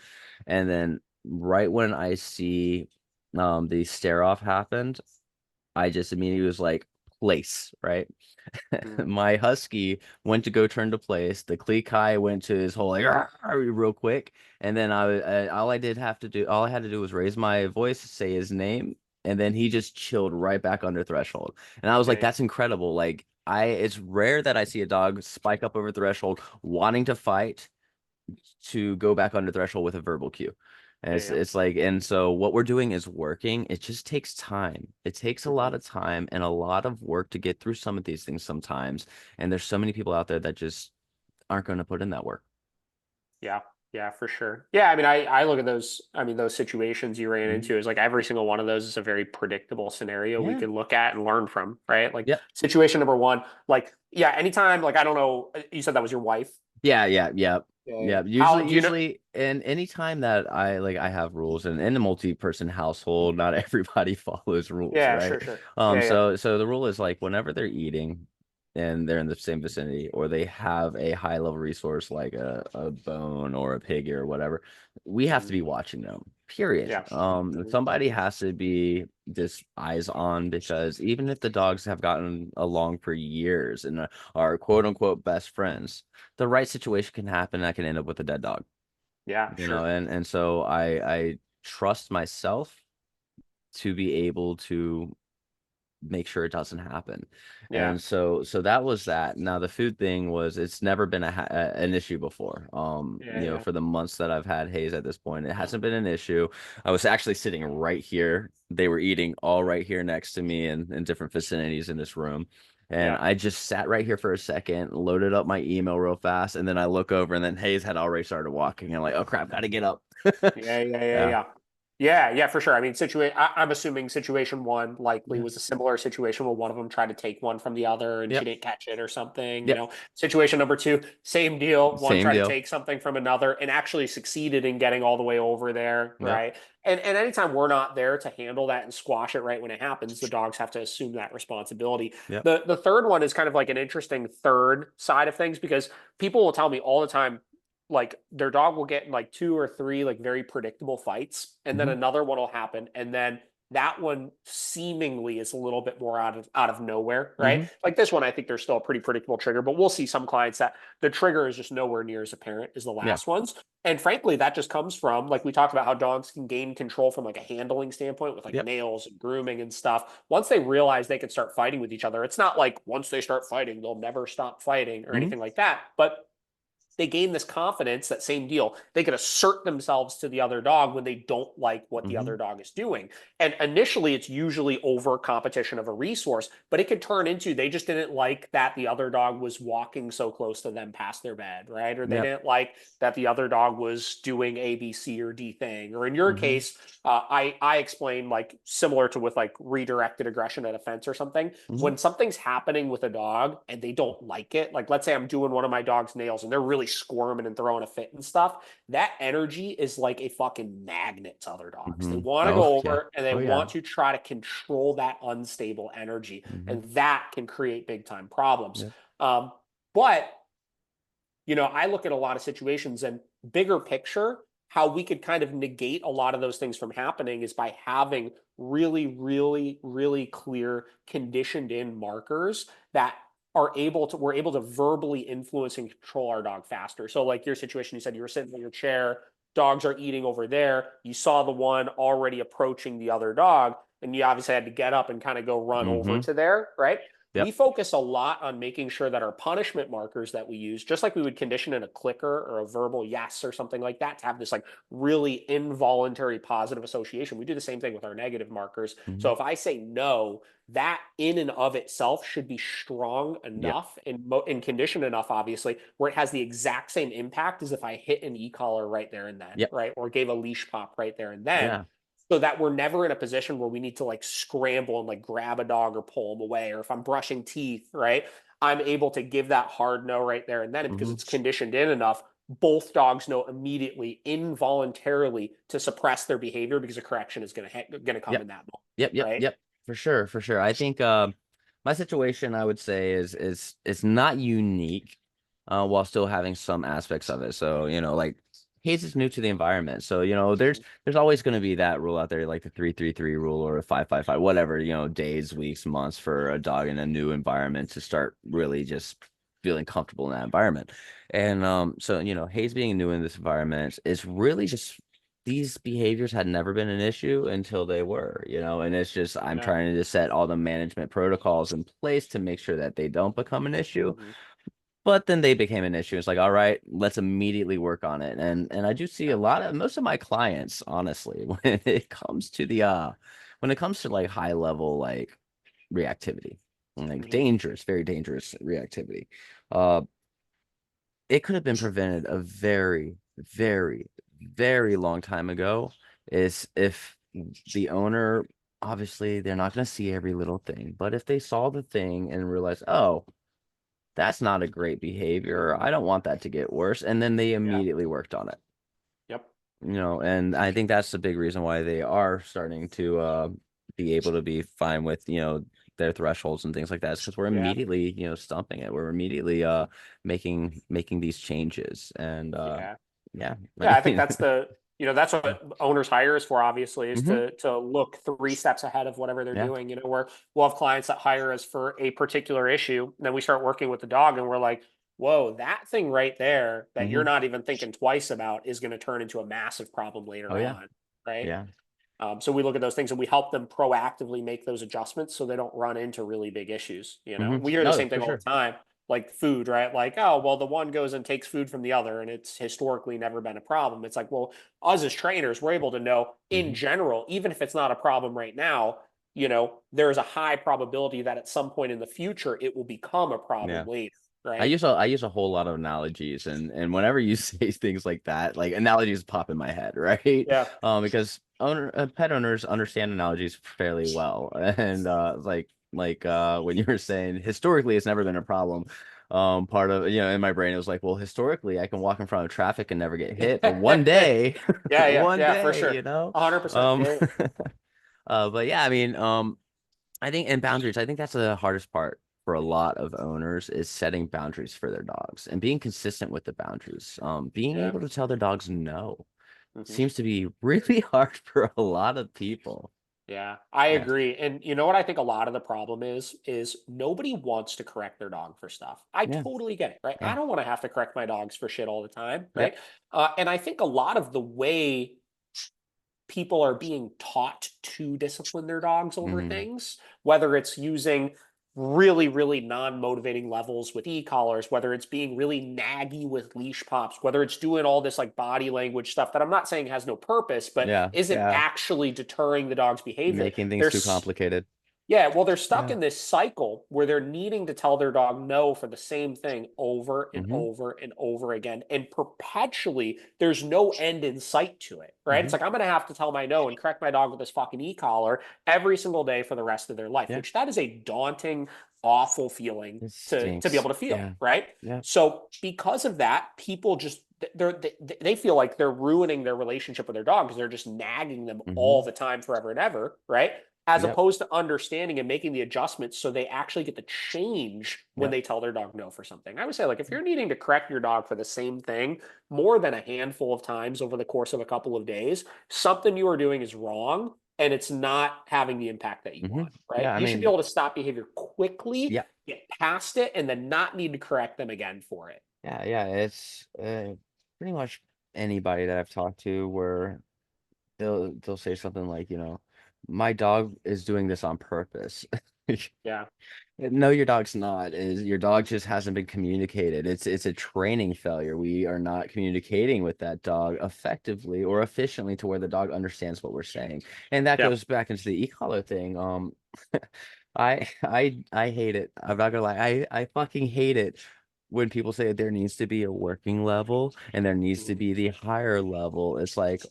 And then right when I see the stare off happened, I just immediately was like, place, right? Hmm. My husky went to go turn to place. The Klee Kai went to his whole like real quick, and then all I had to do was raise my voice, say his name, and then he just chilled right back under threshold. And I was Yeah, like, yeah. that's incredible. Like it's rare that I see a dog spike up over threshold, wanting to fight, to go back under threshold with a verbal cue. And Yeah, it's yeah. it's like, and so what we're doing is working. It just takes time. It takes a Hmm. lot of time and a lot of work to get through some of these things sometimes. And there's so many people out there that just aren't going to put in that work. Yeah, yeah, for sure. Yeah, I mean, I look at those. I mean, those situations you ran Mhm. into is like every single one of those is a very predictable scenario we Yeah. can look at and learn from, right? Like Yep. situation number one, like yeah, anytime, like I don't know, you said that was your wife. Yeah, yeah, yeah. Yeah. Yeah, How usually, do you know? usually, and anytime that I have rules, and in a multi-person household, not everybody follows rules, Yeah, right? sure, sure. Yeah, yeah. So the rule is like whenever they're eating and they're in the same vicinity, or they have a high level resource like a bone or a pig or whatever, we have to Mhm. be watching them. Period. Yeah. Mhm. Somebody has to be just eyes on, because even if the dogs have gotten along for years and are quote unquote best friends, the right situation can happen and I can end up with a dead dog. Yeah, sure. And so I trust myself to be able to make sure it doesn't happen. Yeah. And so that was that. Now the food thing was, it's never been an issue before. Yeah. Yeah. For the months that I've had Hayes at this point, it hasn't been an issue. I was actually sitting right here. They were eating all right here next to me in different vicinities in this room. And Yeah. I just sat right here for a second, loaded up my email real fast, and then I look over, and then Hayes had already started walking. And I'm like, oh crap, gotta get up. Yeah, yeah, yeah, Yeah. yeah. Yeah, for sure. I mean, I'm assuming situation one likely Yeah. was a similar situation where one of them tried to take one from the other and she Yep. didn't catch it or something. Yep. Situation number two, same deal. One Same tried to deal. take something from another and actually succeeded in getting all the way over there, Yep. right? And anytime we're not there to handle that and squash it right when it happens, the dogs have to assume that responsibility. Yep. The third one is kind of like an interesting third side of things because people will tell me all the time, like their dog will get in like two or three like very predictable fights, and then Hmm. another one will happen, and then that one seemingly is a little bit more out of nowhere, right? Hmm. Like this one, I think there's still a pretty predictable trigger, but we'll see some clients that the trigger is just nowhere near as apparent as the Yeah. last ones. And frankly, that just comes from, like we talked about, how dogs can gain control from like a handling standpoint with like Yep. nails and grooming and stuff. Once they realize they can start fighting with each other, it's not like once they start fighting, they'll never stop fighting or Hmm. anything like that. But they gain this confidence, that same deal. They can assert themselves to the other dog when they don't like what the Hmm. other dog is doing. And initially, it's usually over competition of a resource, but it could turn into they just didn't like that the other dog was walking so close to them past their bed, right? Or they Yep. didn't like that the other dog was doing A, B, C, or D thing. Or in your Hmm. case, I explained like similar to with like redirected aggression at a fence or something. Hmm. When something's happening with a dog and they don't like it, like let's say I'm doing one of my dog's nails and they're really squirming and throwing a fit and stuff, that energy is like a fucking magnet to other dogs. They Hmm. want to Oh go yeah. over and they Oh yeah. want to try to control that unstable energy, Hmm. and that can create big time problems. Yep. But I look at a lot of situations and bigger picture, how we could kind of negate a lot of those things from happening is by having really, really, really clear conditioned in markers that we're able to verbally influence and control our dog faster. So like your situation, you said you were sitting in your chair, dogs are eating over there. You saw the one already approaching the other dog, and you obviously had to get up and kind of go run over Hmm. to there, right? We Yep. focus a lot on making sure that our punishment markers that we use, just like we would condition in a clicker or a verbal yes or something like that, to have this like really involuntary positive association. We do the same thing with our negative markers. Hmm. So if I say no, that in and of itself should be strong Yep. enough and conditioned enough, obviously, where it has the exact same impact as if I hit an e-collar right there and then, Yep. right? Or gave a leash pop right there and then, Yeah. so that we're never in a position where we need to like scramble and like grab a dog or pull them away. Or if I'm brushing teeth, right, I'm able to give that hard no right there and then. And because Hmm. it's conditioned in enough, both dogs know immediately, involuntarily, to suppress their behavior because a correction is going to come Yep. in that moment, Yep. Yep. right? Yep. For sure. For sure. I think my situation, I would say, is not unique, while still having some aspects of it. So, like Hayes is new to the environment. So, there's always going to be that rule out there, like the 3-3-3 rule or a 5-5-5, whatever, days, weeks, months for a dog in a new environment to start really just feeling comfortable in that environment. And so, Hayes being new in this environment is really just, these behaviors had never been an issue until they were, and it's just, I'm Yeah. trying to set all the management protocols in place to make sure that they don't become an issue. Mhm. But then they became an issue. It's like, all right, let's immediately work on it. And I do see Yeah. most of my clients, honestly, when it comes to like high level like reactivity, like Mhm. dangerous, very dangerous reactivity, uh, it could have been prevented a very, very, very long time ago. Is if the owner, obviously they're not going to see every little thing, but if they saw the thing and realized, oh, that's not a great behavior, I don't want that to get worse, and then they Yeah. immediately worked on it. Yep. And I think that's the big reason why they are starting to be able to be fine with, their thresholds and things like that. Is because we're Yeah. immediately, stumping it. We're immediately making these changes. And Yeah. yeah, Yeah, I I think mean, that's what owners hire is for, obviously, is hmm. to look three steps ahead of whatever they're Yeah. doing. Where we'll have clients that hire us for a particular issue, and then we start working with the dog, and we're like, whoa, that thing right there that you're Hmm. not even thinking twice about is going to turn into a massive problem later Oh yeah. on, right? Yeah. So we look at those things and we help them proactively make those adjustments so they don't run into really big issues. You know, we hear the No, same for thing all sure. the time, like food, right? Like, oh, well, the one goes and takes food from the other, and it's historically never been a problem. It's like, well, us as trainers, we're able to know in Hmm. general, even if it's not a problem right now, you know, there's a high probability that at some point in the future it will become a problem Yeah. later, I right? use a whole lot of analogies, and whenever you say things like that, like analogies pop in my head, right? Yeah. Because pet owners understand analogies fairly well, and when you were saying historically it's never been a problem. Part of, in my brain it was like, well, historically I can walk in front of traffic and never get hit, but one day, Yeah, yeah, one yeah, for day, sure. 100%. um, Yeah, but yeah, I mean, I think in boundaries, I think that's the hardest part for a lot of owners is setting boundaries for their dogs and being consistent with the boundaries. Being yeah. able to tell their dogs no Hmm. seems to be really hard for a lot of people. Yeah, I Yeah. agree. And you know what I think a lot of the problem is nobody wants to correct their dog for stuff. I Yeah. totally get it, right? I Yeah. don't want to have to correct my dogs for shit all the time, right? Yep. And I think a lot of the way people are being taught to discipline their dogs over Hmm. things, whether it's using really, really non-motivating levels with e-collars, whether it's being really naggy with leash pops, whether it's doing all this like body language stuff that I'm not saying has no purpose, but Yeah. isn't Yeah. actually deterring the dog's behavior. Making things too There's complicated. Yeah, well, they're stuck Yeah. in this cycle where they're needing to tell their dog no for the same thing over and Hmm. over and over again. And perpetually, there's no end in sight to it, right? It's Hmm. like, I'm going to have to tell my no and correct my dog with this fucking e-collar every single day for the rest of their life, Yeah. which that is a daunting, awful feeling It to be stinks. able to feel, Yeah. right? Yeah. So because of that, people just, they feel like they're ruining their relationship with their dog because they're just nagging them all Hmm. the time forever and ever, right? As Yep. opposed to understanding and making the adjustments so they actually get the change when Yep. they tell their dog no for something. I would say, like, if you're needing to correct your dog for the same thing more than a handful of times over the course of a couple of days, something you are doing is wrong and it's not having the impact that you Hmm. want, right? Yeah. I You should be mean, able to stop behavior quickly, yeah. get past it, and then not need to correct them again for it. Yeah. Yeah. It's pretty much anybody that I've talked to where they'll say something like, my dog is doing this on purpose. Yeah. No, your dog's not. Is your dog just hasn't been communicated. It's a training failure. We are not communicating with that dog effectively or efficiently to where the dog understands what we're saying. And that Yeah. goes back into the e-collar thing. I hate it. I'm not gonna lie. I fucking hate it when people say there needs to be a working level and there needs to Mhm. be the higher level. It's like,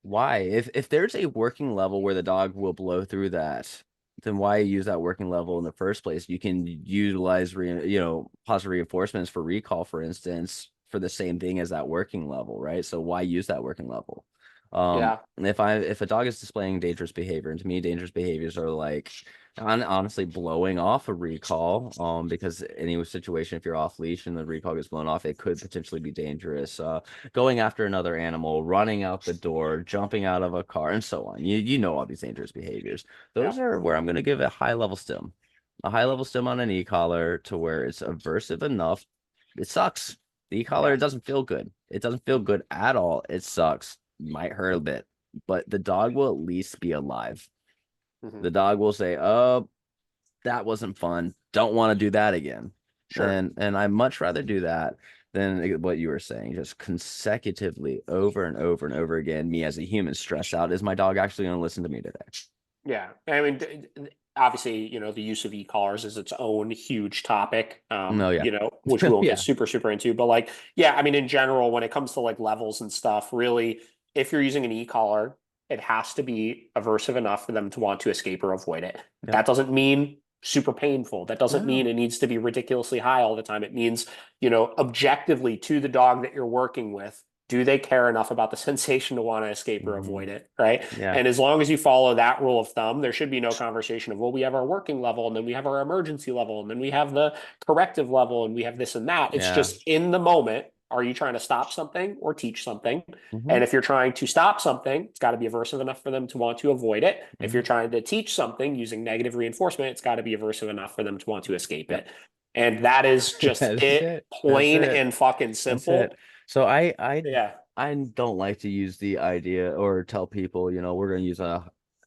why? If there's a working level where the dog will blow through that, then why use that working level in the first place? You can utilize positive reinforcements for recall, for instance, for the same thing as that working level, right? So why use that working level? Yeah. And if a dog is displaying dangerous behavior, and to me, dangerous behaviors are like honestly blowing off a recall, because any situation, if you're off leash and the recall gets blown off, it could potentially be dangerous. Going after another animal, running out the door, jumping out of a car, and so on. You know all these dangerous behaviors. Yeah. Those are where I'm going to give it a high level stim on an e-collar to where it's aversive enough. It sucks. The e-collar, Yeah. it doesn't feel good. It doesn't feel good at all. It sucks. Might hurt a bit, but the dog will at least be alive. Hmm. The dog will say, "Oh, that wasn't fun. Don't want to do that again." Sure. And I much rather do that than what you were saying, just consecutively over and over and over again. Me as a human stressed out. Is my dog actually going to listen to me today? Yeah, I mean, obviously, you know, the use of e-collars is its own huge topic, No, yeah, you know, which we won't get yeah, super into. But like, yeah, I mean, in general, when it comes to like levels and stuff, really, if you're using an e-collar, it has to be aversive enough for them to want to escape or avoid it. yep. That doesn't mean super painful. That doesn't mean No, it needs to be ridiculously high all the time. It means, you know, objectively to the dog that you're working with, do they care enough about the sensation to want to escape or hmm, avoid it, right? yeah, And as long as you follow that rule of thumb, there should be no conversation of, well, we have our working level and then we have our emergency level and then we have the corrective level and we have this and that. It's yeah, just in the moment. Are you trying to stop something or teach something? hmm, And if you're trying to stop something, it's got to be aversive enough for them to want to avoid it. If you're hmm. trying to teach something using negative reinforcement, it's got to be aversive enough for them to want to escape Yep. it. And that is just That's it, it. That's plain it. and fucking That's it. simple. So I Yeah. I don't like to use the idea or tell people, we're going to use a,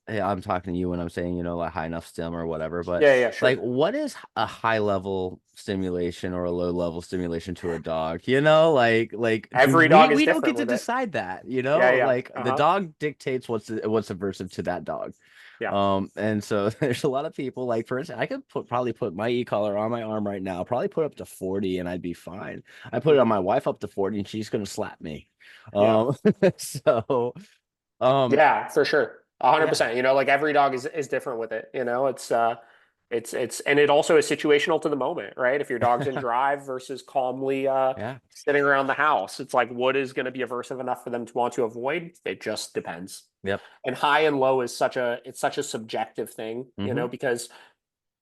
hey, I'm talking to you when I'm saying, a high enough stim or whatever, but Yeah, yeah, like, sure. what is a high level stimulation or a low level stimulation to a dog? Like, do Every dog is we don't get different to with it. decide that, Yeah, yeah. like the Uh-huh. dog dictates what's aversive to that dog. Yeah. And so there's a lot of people like, for instance, I could probably put my e-collar on my arm right now, probably put up to 40 and I'd be fine. I put it on Hmm. my wife up to 40 and she's gonna slap me. Yeah. Um, so Yeah, for sure. yeah, 100%. Like every dog is different with it. It's and it also is situational to the moment, right? If your dog's in drive versus calmly yeah, sitting around the house, it's like what is going to be aversive enough for them to want to avoid? It just depends. yep, And high and low is such a subjective thing, mm-hmm, because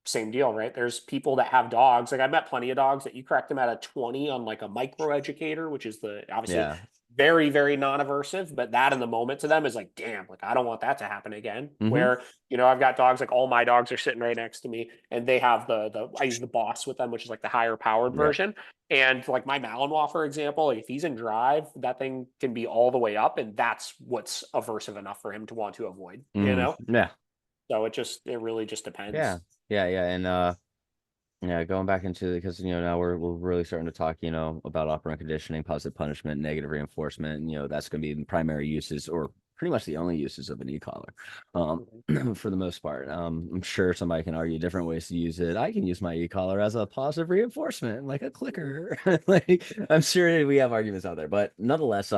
same deal, right? There's people that have dogs. Like I've met plenty of dogs that you correct them at a 20 on like a micro educator, which is the obviously yeah, very, very non-aversive, but that in the moment to them is like, damn, like I don't want that to happen again. mm-hmm, Where, I've got dogs, like all my dogs are sitting right next to me and they have the I use the boss with them, which is like the higher powered yep, version. And like my Malinois, for example, like if he's in drive, that thing can be all the way up, and that's what's aversive enough for him to want to avoid. yeah, So it really just yeah, depends. yeah, and yeah, going back into because now we're really starting to talk about operant conditioning, positive punishment, negative reinforcement, and that's going to be the primary uses or pretty much the only uses of an e-collar, Mhm. for the most part. I'm sure somebody can argue different ways to use it. I can use my e-collar as a positive reinforcement, like a clicker. Like I'm sure we have arguments out there, but nonetheless,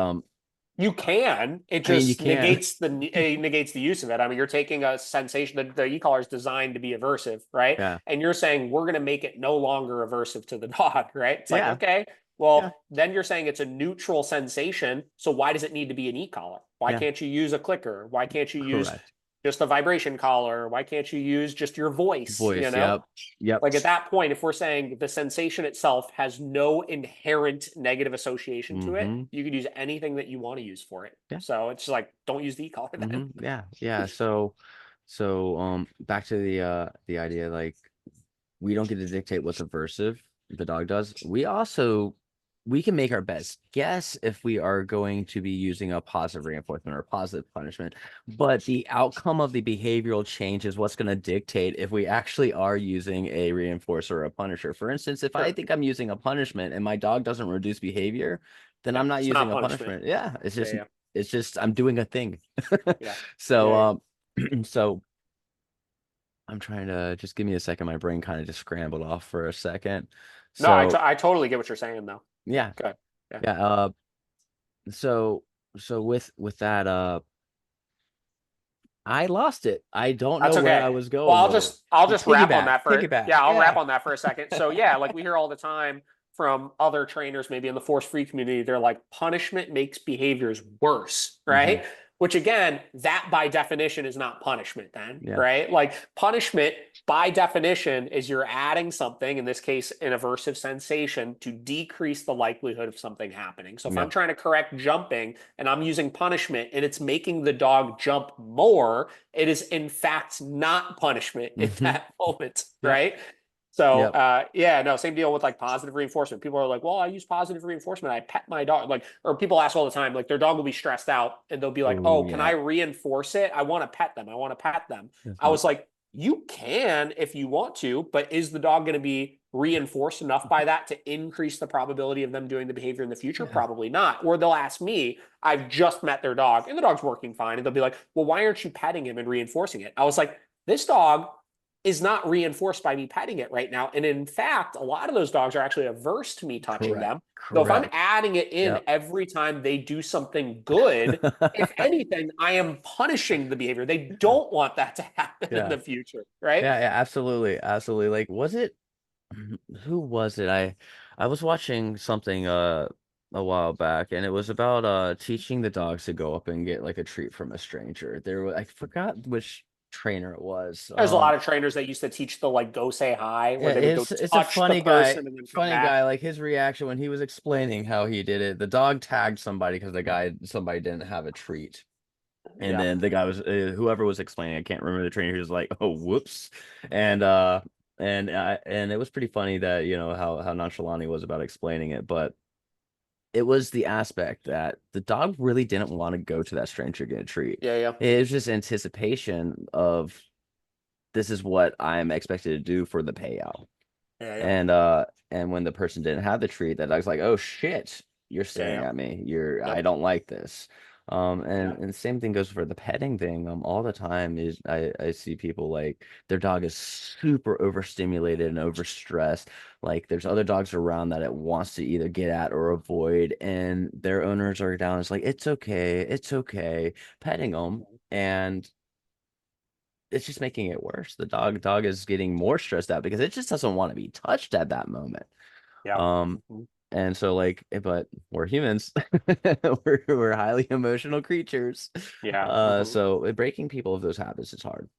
You can. It I mean, you just can, negates the use of it. I mean, you're taking a sensation that the e-collar is designed to be aversive, right? yeah, And you're saying we're going to make it no longer aversive to the dog, right? It's like, yeah, okay, yeah, well, then you're saying it's a neutral sensation. So why does it need to be an e-collar? Why yeah, can't you use a clicker? Why can't you use correct. just a vibration collar? Why can't you use just your voice? Voice, yep, yep. Like at that point, if we're saying the sensation itself has no inherent negative association to it, Mm-hmm. you could use anything that you want to use for it. Yeah. So it's like, don't use the e-collar then. Yeah, yeah. So back to the idea, like we don't get to dictate what's aversive, the dog does. We can make our best guess if we are going to be using a positive reinforcement or positive punishment, but the outcome of the behavioral change is what's going to dictate if we actually are using a reinforcer or a punisher. For instance, if I Sure. think I'm using a punishment and my dog doesn't reduce behavior, then Yeah. I'm not It's using not a punishment. punishment. Yeah, Yeah. Yeah. it's just I'm doing a thing. Yeah. So Yeah. Yeah. so I'm trying to just give me a second. My brain kind of just scrambled off for a second. No, So I totally get what you're saying though. yeah, Good. Yeah. yeah. So with that, I lost it. I don't know That's where okay. I was Well, going I'll with it. just I'll The just wrap on that for piggyback. yeah, I'll wrap Yeah. on that for a second. So yeah, like we hear all the time from other trainers, maybe in the force free community, they're like, punishment makes behaviors worse, Hmm. right? Which again, that by definition is not punishment, then, Yeah. right? Like punishment by definition is you're adding something, in this case, an aversive sensation to decrease the likelihood of something happening. So if I'm Yep. trying to correct jumping and I'm using punishment and it's making the dog jump more, it is in fact not punishment in Hmm. that moment, Yep. right? So Yep. yeah, no, same deal with like positive reinforcement. People are like, well, I use positive reinforcement. I pet my dog. Like, or people ask all the time, like their dog will be stressed out and they'll be like, Oh oh, can I yeah. reinforce it? I want to pet them. I want to pet them. I Mhm. was like, you can if you want to, but is the dog going to be reinforced enough by that to increase the probability of them doing the behavior in the future? Yeah. Probably not. Or they'll ask me, I've just met their dog and the dog's working fine. And they'll be like, well, why aren't you petting him and reinforcing it? I was like, this dog is not reinforced by me petting it right now. And in fact, a lot of those dogs are actually averse to me touching Correct. them. So if I'm Correct. adding it in Yep. every time they do something good, if anything, I am punishing the behavior. They Yeah. don't want that to happen in Yeah. the future, right? Yeah. Yeah. Absolutely. Absolutely. Like, was it? Who was it? I was watching something a while back, and it was about teaching the dogs to go up and get like a treat from a stranger. I forgot which trainer it was. There's a lot of trainers that used to teach the like go say hi, Yeah, where they would go it's a touch the person and then come funny back. guy. Like his reaction when he was explaining how he did it. The dog tagged somebody because somebody didn't have a treat. And Yeah. then the guy was whoever was explaining, I can't remember the trainer. He was like, "Oh, whoops," and and it was pretty funny that how nonchalant he was about explaining it. But it was the aspect that the dog really didn't want to go to that stranger to get a treat. Yeah, yeah, It was just anticipation of this is what I'm expected to do for the payout. yeah, yeah, And when the person didn't have the treat, that dog's like, oh shit, you're yeah, staring yeah. at me. You're I Yep. don't like this. Yeah. And the same thing goes for the petting thing. All the time is I see people like their dog is super overstimulated and overstressed. Like there's other dogs around that it wants to either get at or avoid, and their owners are down. It's like, it's okay, petting them. And it's just making it worse. The dog is getting more stressed out because it just doesn't want to be touched at that moment. Yeah. Um, Mhm. and so like, but we're humans. We're highly emotional creatures. Yeah. Mhm. So breaking people of those habits is hard.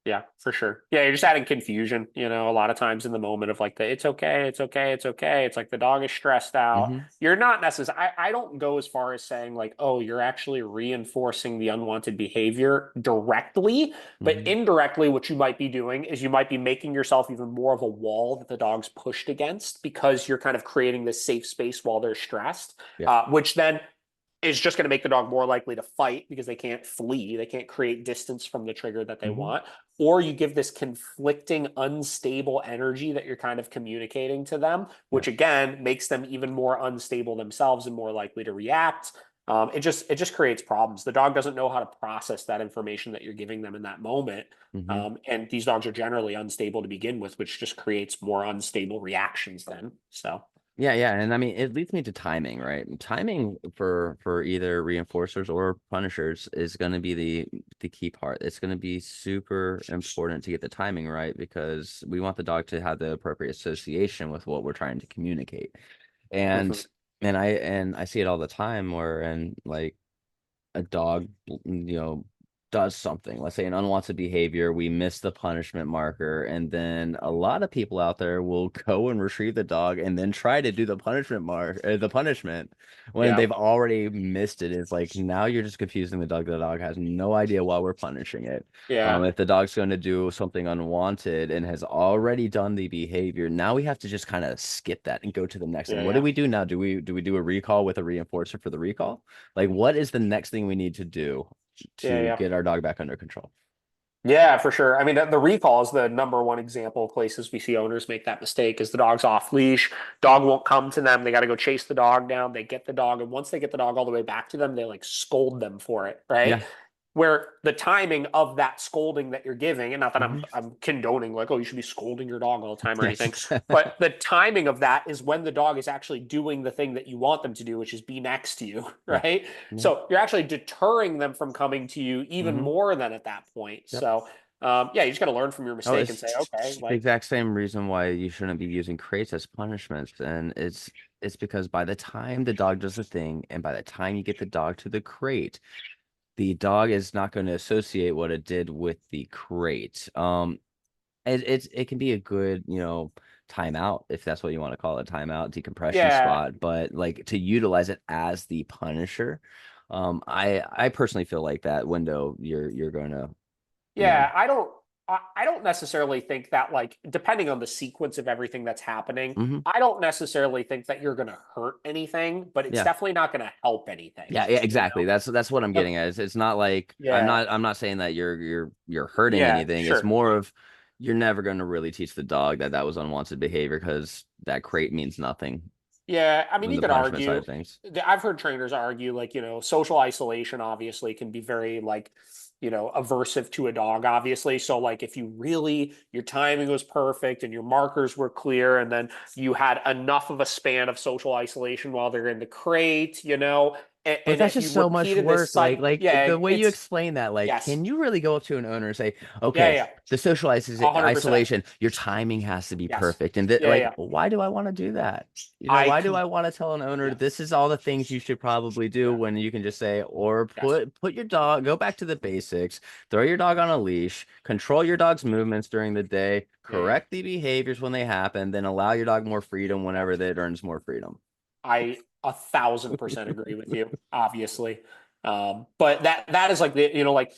Yeah, for sure. Yeah, you're just adding confusion, a lot of times in the moment of like the it's okay, it's okay, it's okay. It's like the dog is stressed out. Hmm. You're not necessarily, I don't go as far as saying like, oh, you're actually reinforcing the unwanted behavior directly, but Hmm. indirectly, what you might be doing is you might be making yourself even more of a wall that the dog's pushed against because you're kind of creating this safe space while they're stressed, Yeah. which then is just going to make the dog more likely to fight because they can't flee. They can't create distance from the trigger that they Hmm. want. Or you give this conflicting, unstable energy that you're kind of communicating to them, Yeah. which again makes them even more unstable themselves and more likely to react. It just creates problems. The dog doesn't know how to process that information that you're giving them in that moment. Hmm. And these dogs are generally unstable to begin with, which just creates more unstable reactions then. So, Yeah, yeah, and I mean it leads me to timing, right? Timing for either reinforcers or punishers is going to be the key part. It's going to be super important to get the timing right because we want the dog to have the appropriate association with what we're trying to communicate. mhm. And and I see it all the time where and like a dog, does something, let's say an unwanted behavior, we miss the punishment marker, and then a lot of people out there will go and retrieve the dog and then try to do the the punishment when Yeah, they've already missed it. It's like now you're just confusing the dog. The dog has no idea why we're punishing it. yeah, If the dog's going to do something unwanted and has already done the behavior, now we have to just kind of skip that and go to the next thing. yeah, What do yeah, we do now? Do we do a recall with a reinforcer for the recall? Like, what is the next thing we need to do yeah, to yeah. get our dog back under control? Yeah, for sure. I mean, the recall is the number one example of places we see owners make that mistake is the dog's off leash. Dog won't come to them. They got to go chase the dog down. They get the dog. And once they get the dog all the way back to them, they like scold them for it. Right. Yeah. Where the timing of that scolding that you're giving, and not that I'm Hmm. I'm condoning like, oh, you should be scolding your dog all the time or anything, Yes. but the timing of that is when the dog is actually doing the thing that you want them to do, which is be next to you, Yeah. right? Yeah. So you're actually deterring them from coming to you even Hmm. more than at that point. Yep. So yeah, you just got to learn from your Oh, mistake and it's say, okay, the like, exact same reason why you shouldn't be using crates as punishments. And it's because by the time the dog does the thing, and by the time you get the dog to the crate, the dog is not going to associate what it did with the crate. It can be a good, timeout if that's what you want to call it, timeout, decompression yeah, spot, but like to utilize it as the punisher, I personally feel like that window you're going to, you know, yeah, I don't necessarily think that like depending on the sequence of everything that's happening, hmm. I don't necessarily think that you're going to hurt anything, but it's Yeah. definitely not going to help anything, Yeah, yeah, you exactly. That's what I'm know? getting at. It's not like Yeah. I'm not saying that you're hurting Yeah, anything. It's sure. more of you're never going to really teach the dog that that was unwanted behavior because that crate means nothing Yeah, I mean, on you the could punishment side argue. of things. I've heard trainers argue, like, social isolation obviously can be very, like, aversive to a dog, obviously. So, like, if you really, your timing was perfect and your markers were clear, and then you had enough of a span of social isolation while they're in the crate, But and that's if just you so much repeated this work. cycle, Like yeah, the way you it's, explain that, like, yes, can you really go up to an owner and say, yeah, okay, yeah, the social 100%. isolation, your timing has to be Yes. perfect. And that, Yeah, like, yeah. why do I want to do that? I Why do can, I want to tell an owner yeah, this is all the things you should probably do yeah, when you can just say, or yes. put your dog, go back to the basics, throw your dog on a leash, control your dog's movements during the day, Yeah, yeah. correct the behaviors when they happen, then allow your dog more freedom Yeah. whenever it earns more freedom. I 1,000% agree with you, obviously. But that is like the, like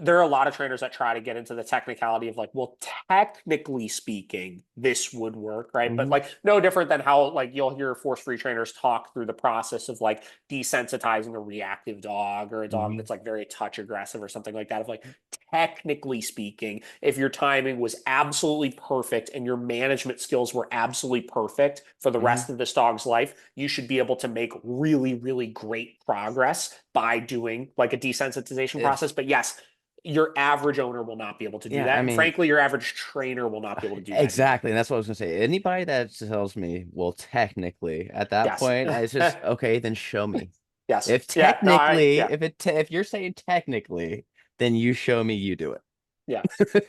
there are a lot of trainers that try to get into the technicality of like, well, technically speaking, this would work, right? But Hmm. like, no different than how like you'll hear force-free trainers talk through the process of like desensitizing a reactive dog or a dog Hmm. that's like very touch aggressive or something like that. Of like, technically speaking, if your timing was absolutely perfect and your management skills were absolutely perfect for the Hmm. rest of this dog's life, you should be able to make really, really great progress by doing like a desensitization If process. But yes, your average owner will not be able to do yeah, that. I And mean, frankly, your average trainer will not be able to do that either. exactly. And that's what I was gonna say. Anybody that tells me, well, technically, at that Yes. point, it's just okay, then show me. Yes. If Yeah. No, technically, yeah. if you're saying technically, then you show me you do it. Yeah.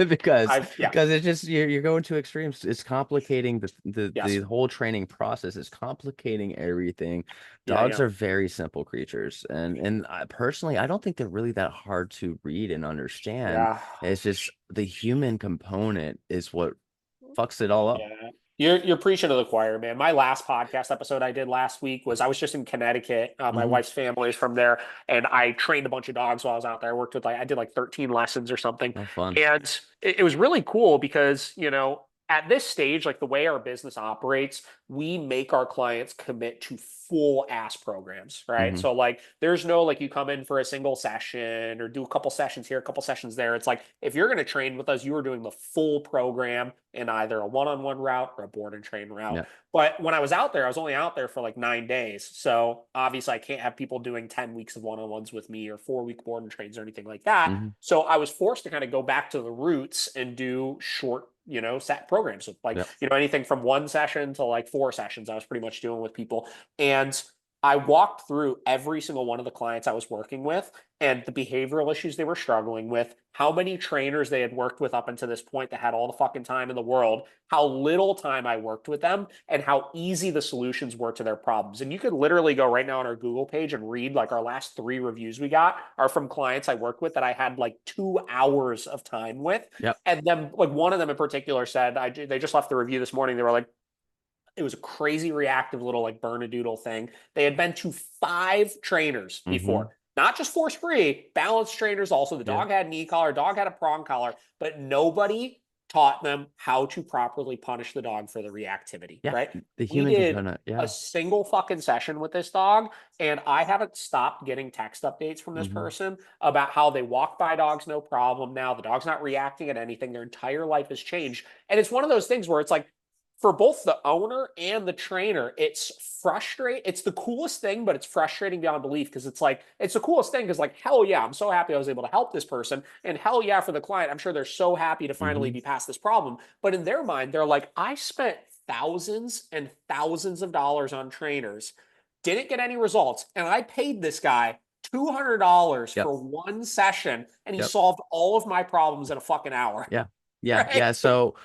because Yeah. it's just you're going to extremes. It's complicating the Yes. whole training process. It's complicating everything. Yeah. Dogs Yeah. are very simple creatures, and I, personally, I don't think they're really that hard to read and understand. Yeah. It's just the human component is what fucks it all up. Yeah. You're preaching to the choir, man. My last podcast episode I did last week was I was just in Connecticut. My Hmm. wife's family is from there, and I trained a bunch of dogs while I was out there. I worked with like I did like 13 lessons or something, Oh, fun. and it was really cool because at this stage, like the way our business operates, we make our clients commit to full ass programs, right? Hmm. So like there's no like you come in for a single session or do a couple sessions here, a couple sessions there. It's like if you're going to train with us, you are doing the full program in either a one-on-one route or a board and train route. Yeah. But when I was out there, I was only out there for like 9 days. So obviously I can't have people doing 10 weeks of one-on-ones with me or 4-week board and trains or anything like that. Hmm. So I was forced to kind of go back to the roots and do short set programs of like, Yeah. anything from one session to like 4 sessions I was pretty much doing with people. And I walked through every single one of the clients I was working with and the behavioral issues they were struggling with, how many trainers they had worked with up until this point that had all the fucking time in the world, how little time I worked with them, and how easy the solutions were to their problems. And you could literally go right now on our Google page and read like our last 3 reviews we got are from clients I worked with that I had like 2 hours of time with. Yep. And then like one of them in particular said, they just left the review this morning. They were like, it was a crazy reactive little like burn-a-doodle thing. They had been to 5 trainers Hmm. before, not just force free, balanced trainers also. The Yeah. dog had an e-collar, dog had a prong collar, but nobody taught them how to properly punish the dog for the reactivity, Yeah. right? The We human did component. a Yeah. single fucking session with this dog, and I haven't stopped getting text updates from this Hmm. person about how they walk by dogs no problem now. The dog's not reacting at anything. Their entire life has changed. And it's one of those things where it's like, for both the owner and the trainer, it's frustrating. It's the coolest thing, but it's frustrating beyond belief because it's like, it's the coolest thing because, like, hell yeah, I'm so happy I was able to help this person. And hell yeah, for the client, I'm sure they're so happy to finally Hmm. be past this problem. But in their mind, they're like, I spent thousands and thousands of dollars on trainers, didn't get any results. And I paid this guy $200 Yep. for one session and he Yep. solved all of my problems in a fucking hour. Yeah. Yeah. Right. Yeah. So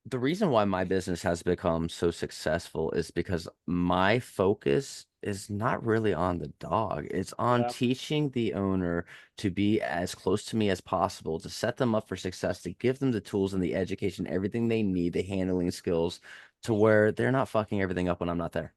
the reason why my business has become so successful is because my focus is not really on the dog. It's on Yeah. teaching the owner to be as close to me as possible, to set them up for success, to give them the tools and the education, everything they need, the handling skills to where they're not fucking everything up when I'm not there.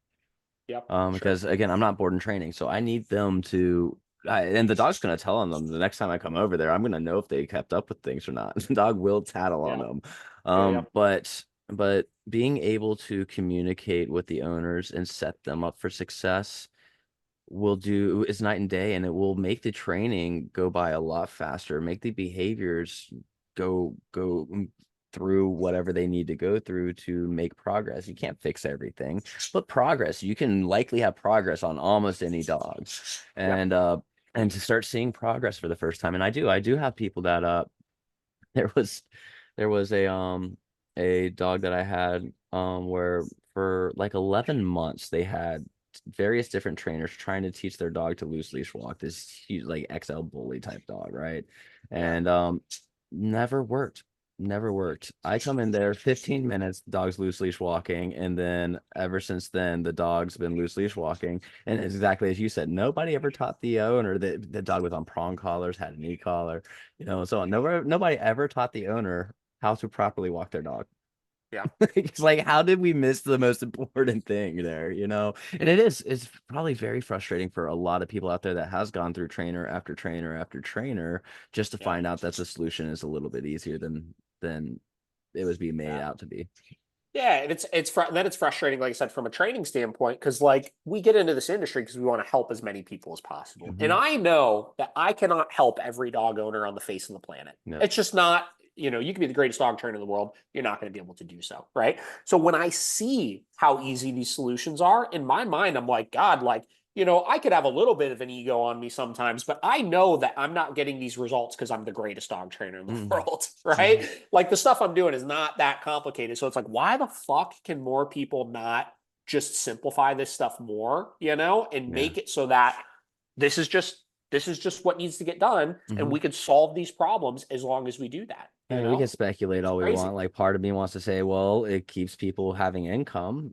Yep. Sure. Because again, I'm not board and training, so I need them to. And the dog's gonna tell on them the next time I come over there. I'm gonna know if they kept up with things or not. The dog will tattle on Yeah. them. Yeah. Yep. But being able to communicate with the owners and set them up for success will do is night and day, and it will make the training go by a lot faster, make the behaviors go through whatever they need to go through to make progress. You can't fix everything, but progress, you can likely have progress on almost any dog. Yep. And to start seeing progress for the first time. And I do have people that there was a dog that I had where for like 11 months they had various different trainers trying to teach their dog to loose leash walk, this huge like XL bully type dog, right? Yeah. And never worked. Never worked. I come in there 15 minutes, the dog's loose leash walking, and then ever since then the dog's been loose leash walking. And it's exactly as you said, nobody ever taught the owner that the dog was on prong collars, had an e-collar, so on. Nobody ever taught the owner how to properly walk their dog. Yeah. It's like, how did we miss the most important thing there, you know? And it's probably very frustrating for a lot of people out there that has gone through trainer after trainer after trainer just to Yeah. find out that the solution is a little bit easier than it was being made Yeah. out to be. Yeah, and then it's frustrating, like I said, from a training standpoint, because like we get into this industry because we want to help as many people as possible. And Hmm. I know that I cannot help every dog owner on the face of the planet. Yep. It's just not, you can be the greatest dog trainer in the world, you're not going to be able to do so, right? So when I see how easy these solutions are, in my mind, I'm like, God, like, I could have a little bit of an ego on me sometimes, but I know that I'm not getting these results because I'm the greatest dog trainer in the Hmm. world, Hmm. right? Like the stuff I'm doing is not that complicated. So it's like, why the fuck can more people not just simplify this stuff more, and Yeah. make it so that this is just this is just what needs to get done, and Hmm. we could solve these problems as long as we do that. I mean, we can speculate It's all we crazy. want. Like, part of me wants to say, well, it keeps people having income,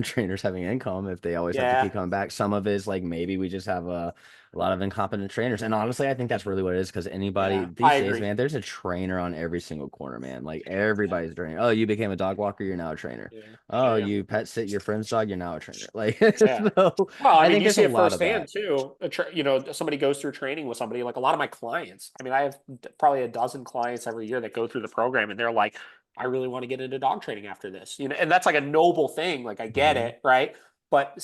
trainers having income if they always have to Yeah, keep coming back. Some of it is like maybe we just have a lot of incompetent trainers. And honestly, I think that's really what it is because anybody yeah, I these days, agree. man, there's a trainer on every single corner, man. Like everybody's a trainer. Oh, you became a dog walker, you're now a trainer. Yeah, Oh, yeah, you pet sit your friend's dog, you're now a trainer. Like, yeah. so Well, I I mean, think you there's see a it lot of firsthand that. too. Somebody goes through training with somebody. Like a lot of my clients. I mean, I have probably a dozen clients every year that go through the program, and they're like, "I really want to get into dog training after this." And that's like a noble thing. Like I get Hmm. it, right? But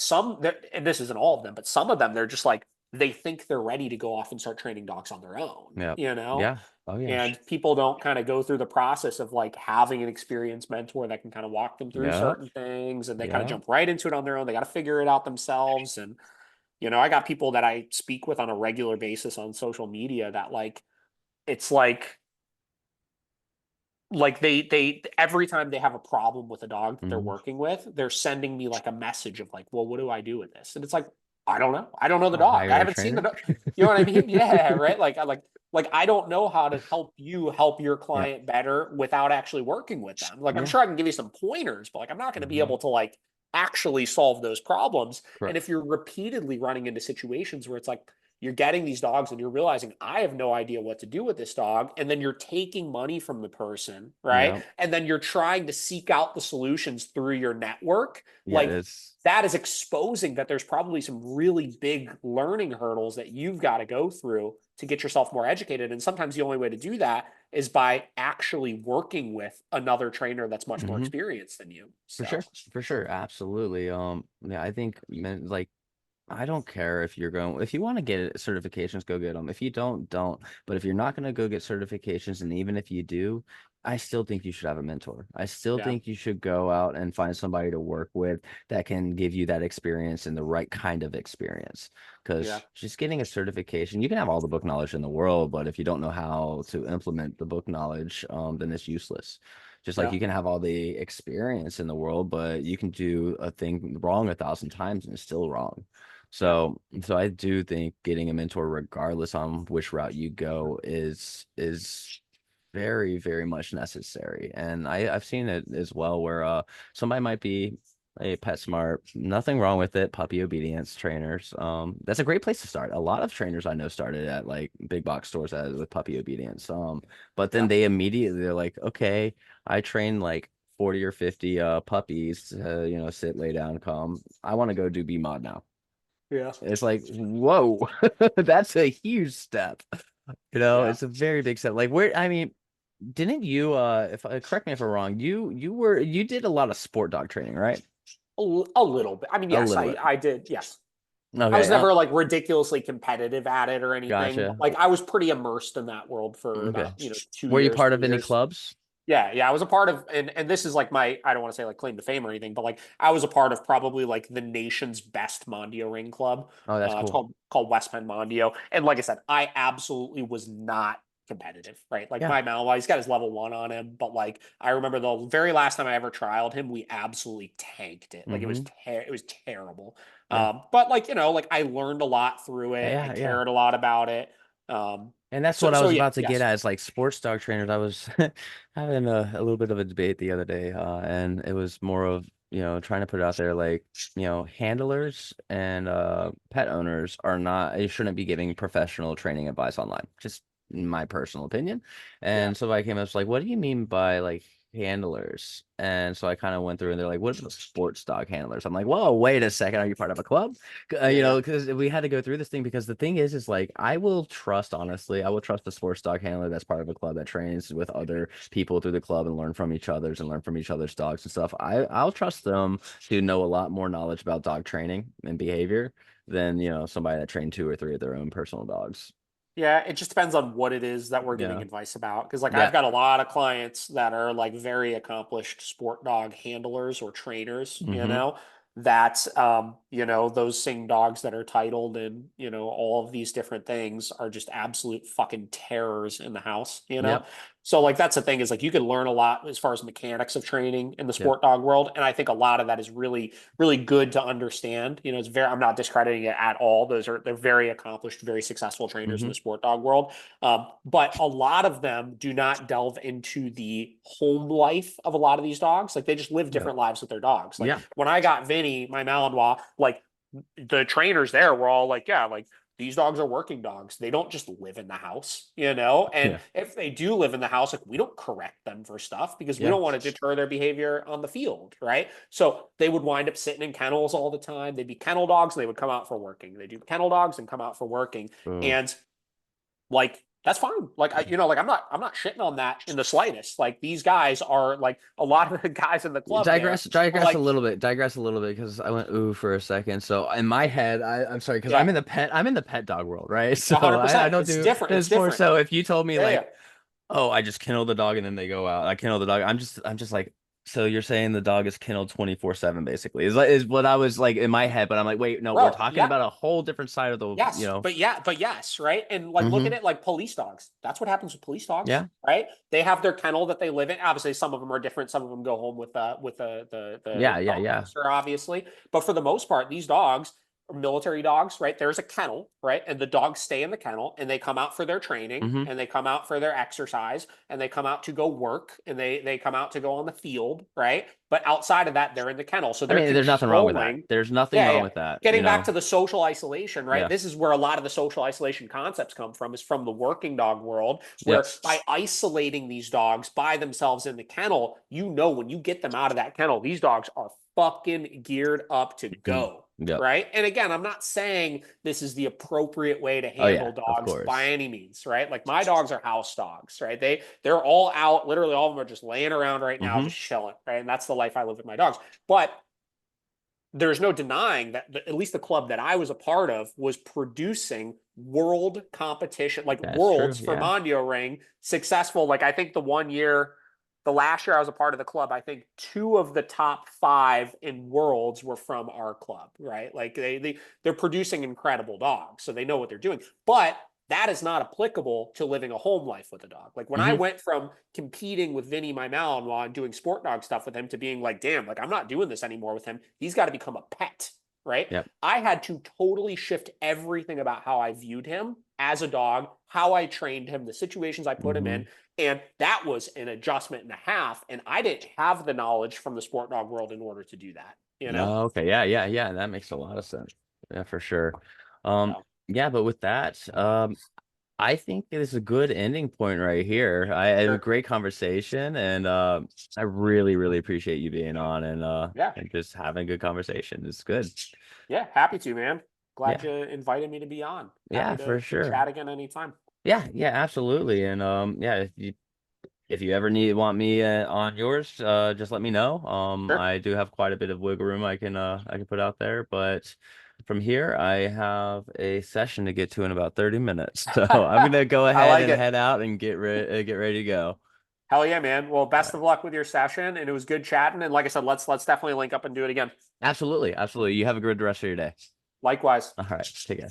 and this isn't all of them, but some of them, they're just like they think they're ready to go off and start training dogs on their own. Yeah. Yeah. Oh yeah. And people don't kind of go through the process of like having an experienced mentor that can kind of walk them through Yep. certain things, and they kind of Yeah. jump right into it on their own. They got to figure it out themselves. And I got people that I speak with on a regular basis on social media that like it's like they every time they have a problem with a dog that they're Hmm. working with, they're sending me like a message of like, well, what do I do with this? And it's like, I don't know. I don't know the I'll dog. I hire a haven't seen the trainer. dog. You know what I mean? Yeah, right. Like I don't know how to help you help your Yeah. client better without actually working with them. Like I'm Yeah. sure I can give you some pointers, but like I'm not going to be Hmm. able to like actually solve those problems. And Correct. if you're repeatedly running into situations where it's like you're getting these dogs and you're realizing I have no idea what to do with this dog, and then you're taking money from the person, right? Yeah. And then you're trying to seek out the solutions through your network, Yeah. like It's that is exposing that there's probably some really big learning hurdles that you've got to go through to get yourself more educated. And sometimes the only way to do that is by actually working with another trainer that's much more hmm experienced than you. for So sure. For sure. Absolutely. Yeah, I think man, like I don't care if you're going, if you want to get certifications, go get them. If you don't. But if you're not going to go get certifications, and even if you do, I still think you should have a mentor. I still yeah, think you should go out and find somebody to work with that can give you that experience and the right kind of experience. yeah, Because just getting a certification, you can have all the book knowledge in the world, but if you don't know how to implement the book knowledge, then it's useless. Just like yeah, you can have all the experience in the world, but you can do a thing wrong 1,000 times and it's still wrong. yeah, So I do think getting a mentor, regardless on which route you go, is very, very much necessary. And I've seen it as well where somebody might be a pet smart, nothing wrong with it, puppy obedience trainers. That's a great place to start. A lot of trainers I know started at like big box stores with puppy obedience. But then yeah, they immediately they're like, okay, I train like 40 or 50 puppies to, sit, lay down, come. I want to go do B mod now. yeah, It's like, whoa, that's a huge step. yeah. It's a very big step. Like where, I mean, didn't you if correct me if I'm wrong, you did a lot of sport dog training, right? A little bit. I mean, A yes, little I bit. I did. Yes. I was Okay. never like ridiculously competitive at it or anything, but Gotcha. like I was pretty immersed in that world for Okay. about, 2 Were you years, part of 3 any years. clubs? Yeah, yeah, I was a part of, and this is like my, I don't want to say like claim to fame or anything, but like I was a part of probably like the nation's best Mondio ring club. Oh, that's It's cool. called West Penn Mondio. And like I said, I absolutely was not competitive, right? Like Yeah. my Malinois, he's got his level 1 on him, but like I remember the very last time I ever trialed him, we absolutely tanked it. Like Mm-hmm. it was terrible. Yeah. But like, like I learned a lot through it. I Yeah, yeah. cared a lot about it. Um, And that's so what I so was yeah, about to get yes. at is like sports dog trainers. I was having a little bit of a debate the other day, and it was more of, trying to put it out there like, handlers and pet owners are not, they shouldn't be giving professional training advice online. Just my personal opinion. Yeah. And so I came up with like, what do you mean by like handlers. And so I kind of went through and they're like, what are the sports dog handlers? I'm like, whoa, wait a second. Are you part of a club? Yeah, You yeah. know, because we had to go through this thing because the thing is like, I will trust, honestly, I will trust a sports dog handler that's part of a club that trains with other people through the club and learn from each other's dogs and stuff. I'll trust them to know a lot more knowledge about dog training and behavior than, you know, somebody that trained two or three of their own personal dogs. Yeah, it just depends on what it is that we're giving Yeah. advice about. Because, like, I've Yeah. got a lot of clients that are like very accomplished sport dog handlers or trainers, Hmm. that, those same dogs that are titled and, all of these different things are just absolute fucking terrors in the house. Yep. So, like, that's the thing is like you can learn a lot as far as mechanics of training in the Yep. sport dog world. And I think a lot of that is really, really good to understand. It's very, I'm not discrediting it at all. They're very accomplished, very successful trainers in Hmm. the sport dog world. But a lot of them do not delve into the home life of a lot of these dogs. Like they just live Yep. different lives with their dogs. Like Yeah. when I got Vinny, my Malinois, like the trainers there were all like, yeah, like these dogs are working dogs. They don't just live in the house. And Yeah. if they do live in the house, like we don't correct them for stuff because we Yeah. don't want to deter their behavior on the field, right? So they would wind up sitting in kennels all the time. They'd be kennel dogs and they would come out for working. They do kennel dogs and come out for working. Boom. And like that's fine. Like like I'm not shitting on that in the slightest. Like these guys are like a lot of the guys in the club there are Digress a like, little bit, because I went ooh for a second. So in my head, I'm sorry, because yeah, I'm in the pet dog world, right? So I 100%. don't It's do different. It's this more. different. So if you told me Yeah, yeah. like, oh, I just kennel the dog and then they go out, I kennel the dog, I'm just like, so you're saying the dog is kenneled 24/7 basically is what I was like in my head, but I'm like, wait, no, we're Bro, talking yeah. about a whole different side of the, Yes, but yes, right? And like look at hmm it like police dogs. That's what happens with police dogs, yeah, right? They have their kennel that they live in. Obviously, some of them are different. Some of them go home with the yeah, yeah, dog yeah. officer, obviously. But for the most part, these dogs are military dogs, right? There's a kennel, right? And the dogs stay in the kennel and they come out for their training Hmm. and they come out for their exercise and they come out to go work and they come out to go on the field, right? But outside of that, they're in the kennel. So I they're mean, there's nothing wrong with that. controlling. There's nothing Yeah, wrong yeah. with that, you Getting back know. to the social isolation, right? Yeah. This is where a lot of the social isolation concepts come from, is from the working dog world, where Yep. by isolating these dogs by themselves in the kennel, when you get them out of that kennel, these dogs are fucking geared up to Mhm. go. Yep. Right. And again, I'm not saying this is the appropriate way to Oh handle yeah, of dogs by course. any means, right? Like my dogs are house dogs, right? They're all out, literally all of them are just laying around right now, Hmm. just chilling, right? And that's the life I live with my dogs. But there's no denying that at least the club that I was a part of was producing world competition, like That's true. worlds for Yeah. Mondio Ring, successful. Like I think the last year I was a part of the club, I think two of the top five in worlds were from our club, right? Like they're producing incredible dogs, so they know what they're doing. But that is not applicable to living a home life with a dog. Like when I Hmm. went from competing with Vinny, my Malinois, and doing sport dog stuff with him to being like, damn, like I'm not doing this anymore with him. He's got to become a pet, right? Yep. I had to totally shift everything about how I viewed him as a dog, how I trained him, the situations I put him Hmm. in. And that was an adjustment and a half. And I didn't have the knowledge from the sport dog world in order to do that. No, okay. Yeah, yeah, yeah. That makes a lot of sense. Yeah, for sure. Um, So, yeah, but with that, I think it is a good ending point right here. I had a sure. great conversation and I really, really appreciate you being on Yeah. and just having a good conversation. It's good. Yeah. Happy to, man. Glad Yeah, you invited me to be on. yeah, Happy for to sure. chat again anytime. Yeah, yeah, absolutely. And yeah, if you ever want me on yours, just let me know. Sure. I do have quite a bit of wiggle room I can put out there, but from here I have a session to get to in about 30 minutes. So I'm gonna go I ahead like and it. head out and get ready to go. Hell yeah, man. Well, All best right. of luck with your session, and it was good chatting. And like I said, let's definitely link up and do it again. Absolutely, absolutely. You have a good rest of your day. Likewise. All right, take care.